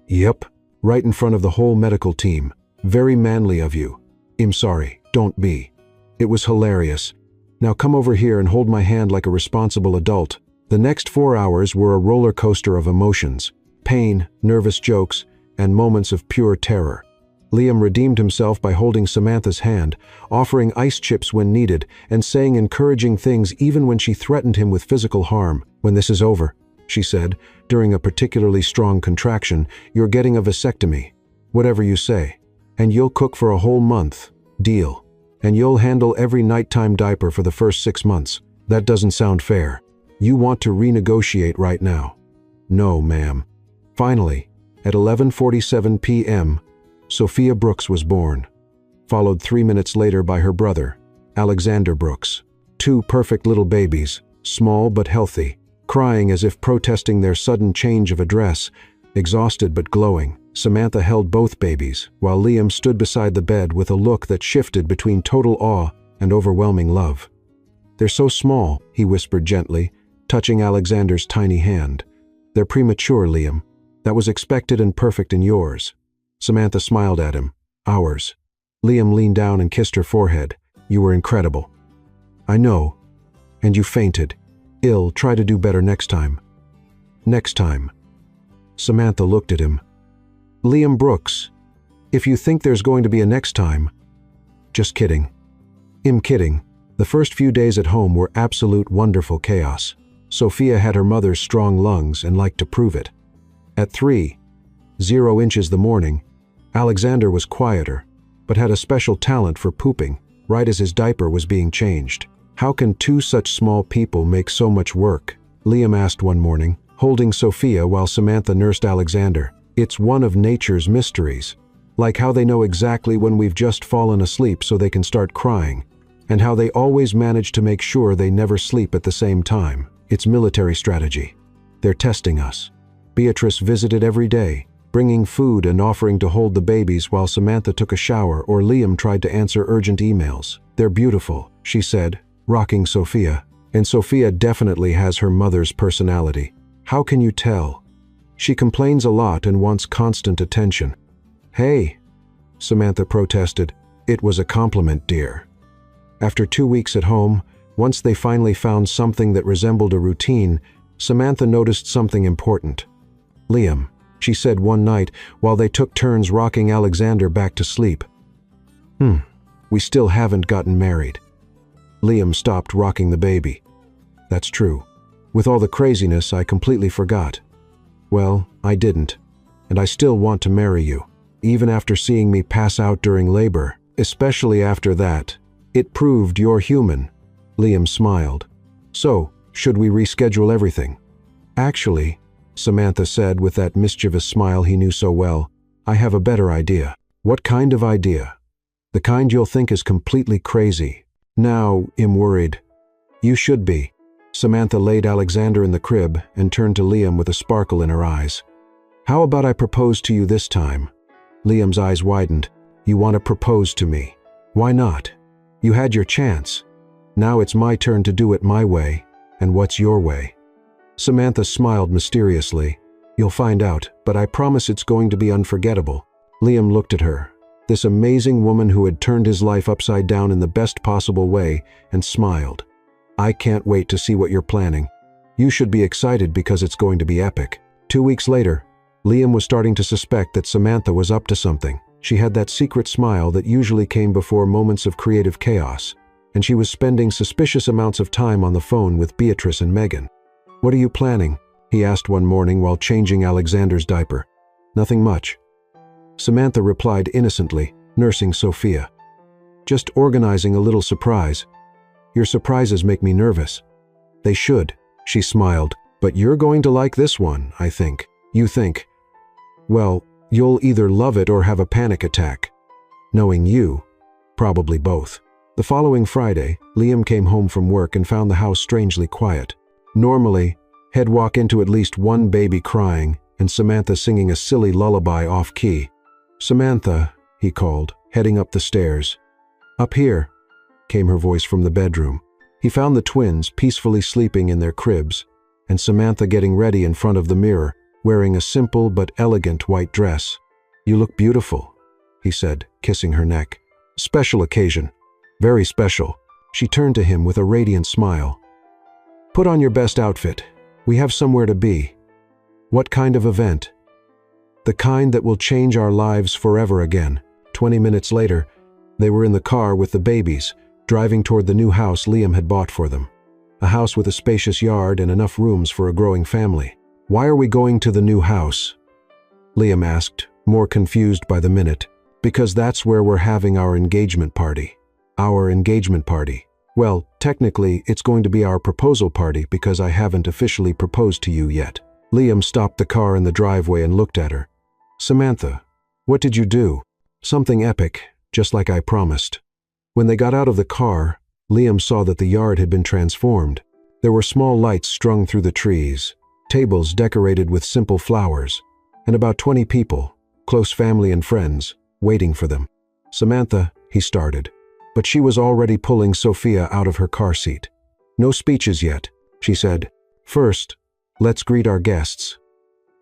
"Yep, right in front of the whole medical team. Very manly of you." "I'm sorry, don't be. It was hilarious. Now come over here and hold my hand like a responsible adult." The next 4 hours were a roller coaster of emotions, pain, nervous jokes, and moments of pure terror. Liam redeemed himself by holding Samantha's hand, offering ice chips when needed, and saying encouraging things even when she threatened him with physical harm. "When this is over," she said, during a particularly strong contraction, "you're getting a vasectomy. Whatever you say. And you'll cook for a whole month. Deal. And you'll handle every nighttime diaper for the first 6 months. That doesn't sound fair. You want to renegotiate right now." "No, ma'am." Finally, at 11:47 p.m., Sophia Brooks was born, followed 3 minutes later by her brother, Alexander Brooks. two perfect little babies, small but healthy, crying as if protesting their sudden change of address. Exhausted but glowing, Samantha held both babies, while Liam stood beside the bed with a look that shifted between total awe and overwhelming love. "They're so small," he whispered gently, touching Alexander's tiny hand. "They're premature, Liam. That was expected and perfect in yours." Samantha smiled at him. "Ours." Liam leaned down and kissed her forehead. "You were incredible." "I know. And you fainted. Ill, try to do better next time." "Next time." Samantha looked at him. "Liam Brooks, if you think there's going to be a next time..." "Just kidding." "I'm kidding." The first few days at home were absolute wonderful chaos. Sophia had her mother's strong lungs and liked to prove it. At 3.0 inches the morning, Alexander was quieter, but had a special talent for pooping, right as his diaper was being changed. "How can two such small people make so much work?" Liam asked one morning, holding Sophia while Samantha nursed Alexander. "It's one of nature's mysteries. Like how they know exactly when we've just fallen asleep so they can start crying, and how they always manage to make sure they never sleep at the same time. It's military strategy. They're testing us." Beatrice visited every day, bringing food and offering to hold the babies while Samantha took a shower or Liam tried to answer urgent emails. "They're beautiful," she said, rocking Sophia. "And Sophia definitely has her mother's personality." "How can you tell?" "She complains a lot and wants constant attention." "Hey," Samantha protested. "It was a compliment, dear." After 2 weeks at home, once they finally found something that resembled a routine, Samantha noticed something important. "Liam," she said one night while they took turns rocking Alexander back to sleep. We still haven't gotten married." Liam stopped rocking the baby. "That's true. With all the craziness, I completely forgot." "Well, I didn't. And I still want to marry you, even after seeing me pass out during labor, especially after that. It proved you're human." Liam smiled. "So, should we reschedule everything?" "Actually," Samantha said with that mischievous smile he knew so well, "I have a better idea." "What kind of idea?" "The kind you'll think is completely crazy." "Now, I'm worried." "You should be." Samantha laid Alexander in the crib and turned to Liam with a sparkle in her eyes. "How about I propose to you this time?" Liam's eyes widened. "You want to propose to me? Why not? You had your chance. Now it's my turn to do it my way. And what's your way?" Samantha smiled mysteriously. "You'll find out, but I promise it's going to be unforgettable." Liam looked at her, this amazing woman who had turned his life upside down in the best possible way, and smiled. "I can't wait to see what you're planning. You should be excited because it's going to be epic." 2 weeks later, Liam was starting to suspect that Samantha was up to something. She had that secret smile that usually came before moments of creative chaos, and she was spending suspicious amounts of time on the phone with Beatrice and Megan. "What are you planning?" he asked one morning while changing Alexander's diaper. "Nothing much." Samantha replied innocently, nursing Sophia. "Just organizing a little surprise." "Your surprises make me nervous." "They should," she smiled. "But you're going to like this one, I think." "You think?" "Well, you'll either love it or have a panic attack. Knowing you, probably both." The following Friday, Liam came home from work and found the house strangely quiet. Normally, he'd walk into at least one baby crying and Samantha singing a silly lullaby off-key. "Samantha," he called, heading up the stairs. "Up here," came her voice from the bedroom. He found the twins peacefully sleeping in their cribs, and Samantha getting ready in front of the mirror, wearing a simple but elegant white dress. "You look beautiful," he said, kissing her neck. "Special occasion. Very special." She turned to him with a radiant smile. "Put on your best outfit. We have somewhere to be." "What kind of event?" "The kind that will change our lives forever again." 20 minutes later, they were in the car with the babies, driving toward the new house Liam had bought for them. A house with a spacious yard and enough rooms for a growing family. "Why are we going to the new house?" Liam asked, more confused by the minute. "Because that's where we're having our engagement party." "Our engagement party?" "Well, technically, it's going to be our proposal party because I haven't officially proposed to you yet." Liam stopped the car in the driveway and looked at her. "Samantha, what did you do?" "Something epic, just like I promised." When they got out of the car, Liam saw that the yard had been transformed. There were small lights strung through the trees, tables decorated with simple flowers, and about 20 people, close family and friends, waiting for them. "Samantha," he started, but she was already pulling Sophia out of her car seat. "No speeches yet," she said. "First, let's greet our guests."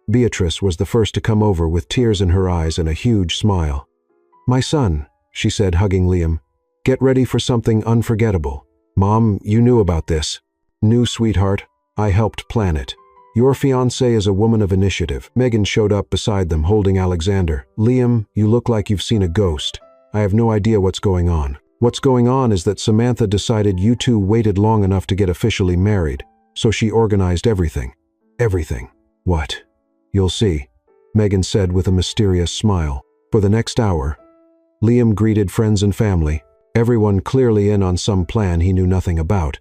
Beatrice was the first to come over with tears in her eyes and a huge smile. "My son," she said, hugging Liam, "get ready for something unforgettable. Mom, you knew about this." "Knew, sweetheart. I helped plan it. Your fiancée is a woman of initiative." Megan showed up beside them, holding Alexander. "Liam, you look like you've seen a ghost. I have no idea what's going on." "What's going on is that Samantha decided you two waited long enough to get officially married, so she organized everything." "Everything? What?" "You'll see," Megan said with a mysterious smile. For the next hour, Liam greeted friends and family, everyone clearly in on some plan he knew nothing about.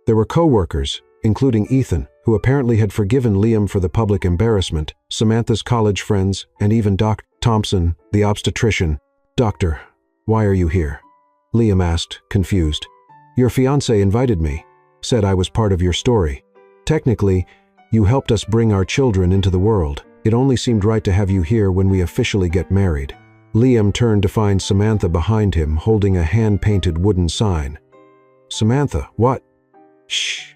There were co-workers, including Ethan, who apparently had forgiven Liam for the public embarrassment, Samantha's college friends, and even Dr. Thompson, the obstetrician. "Doctor, why are you here?" Liam asked, confused. "Your fiancé invited me, said I was part of your story. Technically, you helped us bring our children into the world. It only seemed right to have you here when we officially get married." Liam turned to find Samantha behind him, holding a hand-painted wooden sign. "Samantha, what?" "Shh."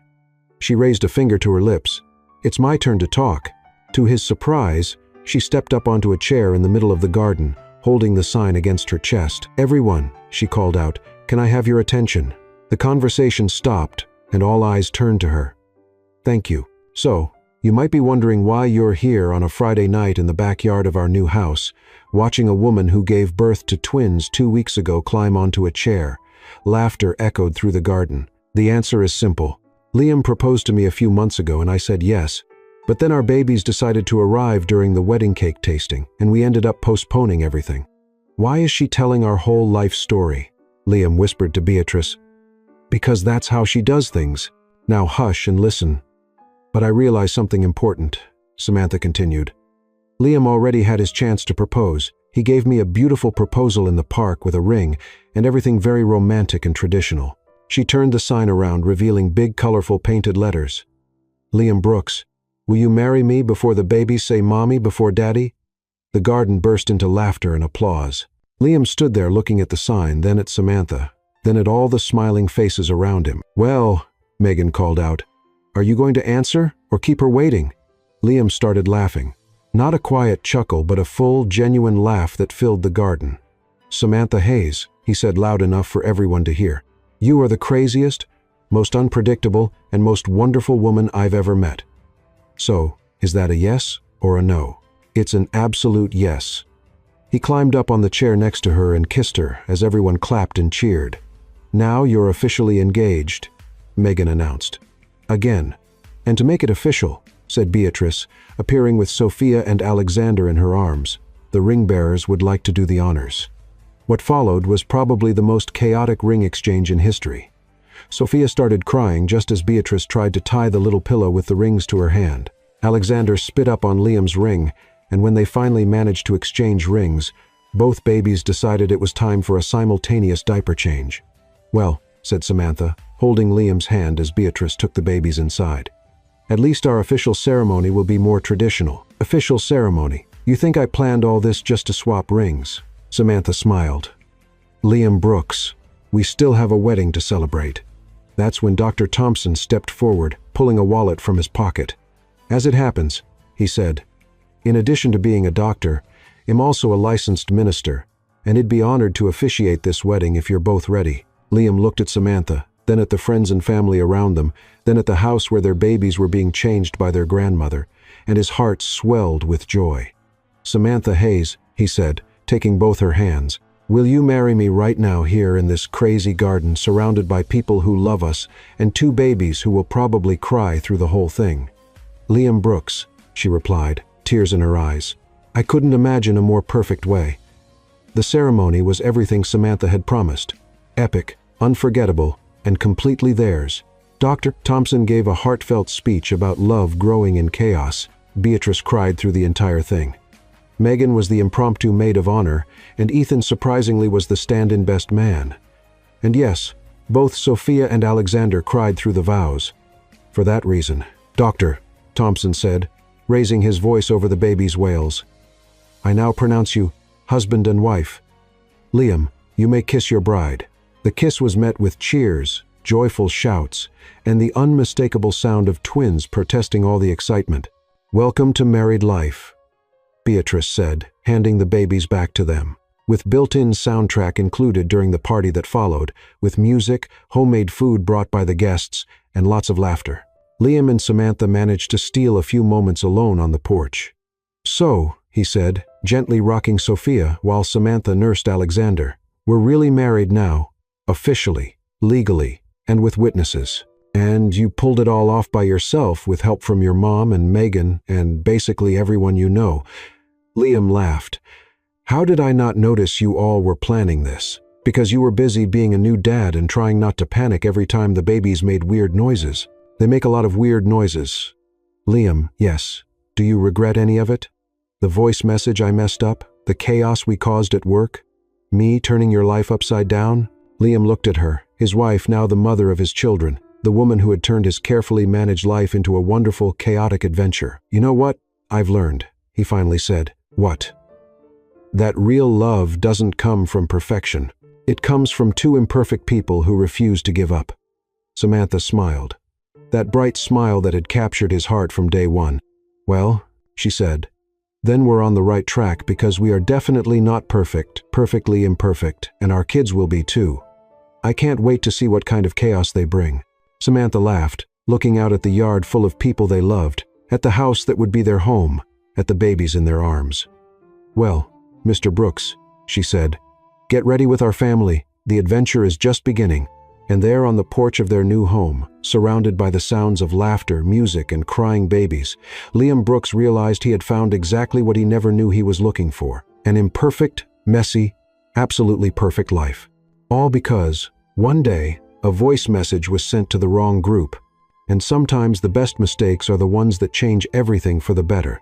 She raised a finger to her lips. "It's my turn to talk." To his surprise, she stepped up onto a chair in the middle of the garden, holding the sign against her chest. "Everyone," she called out, "can I have your attention?" The conversation stopped, and all eyes turned to her. "Thank you. So, you might be wondering why you're here on a Friday night in the backyard of our new house, watching a woman who gave birth to twins 2 weeks ago climb onto a chair." Laughter echoed through the garden. "The answer is simple. Liam proposed to me a few months ago and I said yes. But then our babies decided to arrive during the wedding cake tasting, and we ended up postponing everything." "Why is she telling our whole life story?" Liam whispered to Beatrice. "Because that's how she does things. Now hush and listen." "But I realize something important," Samantha continued. "Liam already had his chance to propose. He gave me a beautiful proposal in the park with a ring and everything very romantic and traditional." She turned the sign around, revealing big, colorful painted letters. "Liam Brooks, will you marry me before the babies say mommy before daddy?" The garden burst into laughter and applause. Liam stood there looking at the sign, then at Samantha, then at all the smiling faces around him. "Well," Megan called out, "are you going to answer or keep her waiting?" Liam started laughing. Not a quiet chuckle, but a full, genuine laugh that filled the garden. "Samantha Hayes," he said loud enough for everyone to hear, "you are the craziest, most unpredictable, and most wonderful woman I've ever met." "So, is that a yes or a no?" "It's an absolute yes." He climbed up on the chair next to her and kissed her as everyone clapped and cheered. "Now you're officially engaged," Megan announced. "Again. And to make it official," said Beatrice, appearing with Sophia and Alexander in her arms, "the ring bearers would like to do the honors." What followed was probably the most chaotic ring exchange in history. Sophia started crying just as Beatrice tried to tie the little pillow with the rings to her hand. Alexander spit up on Liam's ring, and when they finally managed to exchange rings, both babies decided it was time for a simultaneous diaper change. "Well," said Samantha, holding Liam's hand as Beatrice took the babies inside, "at least our official ceremony will be more traditional." "Official ceremony? You think I planned all this just to swap rings?" Samantha smiled. "Liam Brooks, we still have a wedding to celebrate." That's when Dr. Thompson stepped forward, pulling a wallet from his pocket. "As it happens," he said, "in addition to being a doctor, I'm also a licensed minister, and I'd be honored to officiate this wedding if you're both ready." Liam looked at Samantha, then at the friends and family around them, then at the house where their babies were being changed by their grandmother, and his heart swelled with joy. "Samantha Hayes," he said, taking both her hands, "will you marry me right now here in this crazy garden surrounded by people who love us and 2 babies who will probably cry through the whole thing?" "Liam Brooks," she replied, tears in her eyes. "I couldn't imagine a more perfect way." The ceremony was everything Samantha had promised. Epic, unforgettable, and completely theirs. Dr. Thompson gave a heartfelt speech about love growing in chaos. Beatrice cried through the entire thing. Megan was the impromptu maid of honor, and Ethan surprisingly was the stand-in best man. And yes, Both Sophia and Alexander cried through the vows. For that reason, "Doctor," Thompson said, raising his voice over the baby's wails, "I now pronounce you husband and wife. Liam, you may kiss your bride." The kiss was met with cheers, joyful shouts, and the unmistakable sound of twins protesting all the excitement. "Welcome to married life," Beatrice said, handing the babies back to them, with built-in soundtrack included during the party that followed, with music, homemade food brought by the guests, and lots of laughter. Liam and Samantha managed to steal a few moments alone on the porch. "So," he said, gently rocking Sophia while Samantha nursed Alexander, "we're really married now, officially, legally, and with witnesses. And you pulled it all off by yourself with help from your mom and Megan and basically everyone you know." Liam laughed. "How did I not notice you all were planning this? Because you were busy being a new dad and trying not to panic every time the babies made weird noises. They make a lot of weird noises." "Liam, yes. Do you regret any of it? The voice message I messed up? The chaos we caused at work? Me turning your life upside down?" Liam looked at her, his wife, now the mother of his children, the woman who had turned his carefully managed life into a wonderful, chaotic adventure. "You know what? I've learned," he finally said. "What?" "That real love doesn't come from perfection. It comes from two imperfect people who refuse to give up." Samantha smiled. That bright smile that had captured his heart from day one. "Well," she said, "then we're on the right track because we are definitely not perfect, perfectly imperfect, and our kids will be too. I can't wait to see what kind of chaos they bring." Samantha laughed, looking out at the yard full of people they loved, at the house that would be their home, at the babies in their arms. "Well, Mr. Brooks," she said, "get ready with our family. The adventure is just beginning." And there on the porch of their new home, surrounded by the sounds of laughter, music, and crying babies, Liam Brooks realized he had found exactly what he never knew he was looking for: an imperfect, messy, absolutely perfect life. All because, one day, a voice message was sent to the wrong group. And sometimes the best mistakes are the ones that change everything for the better.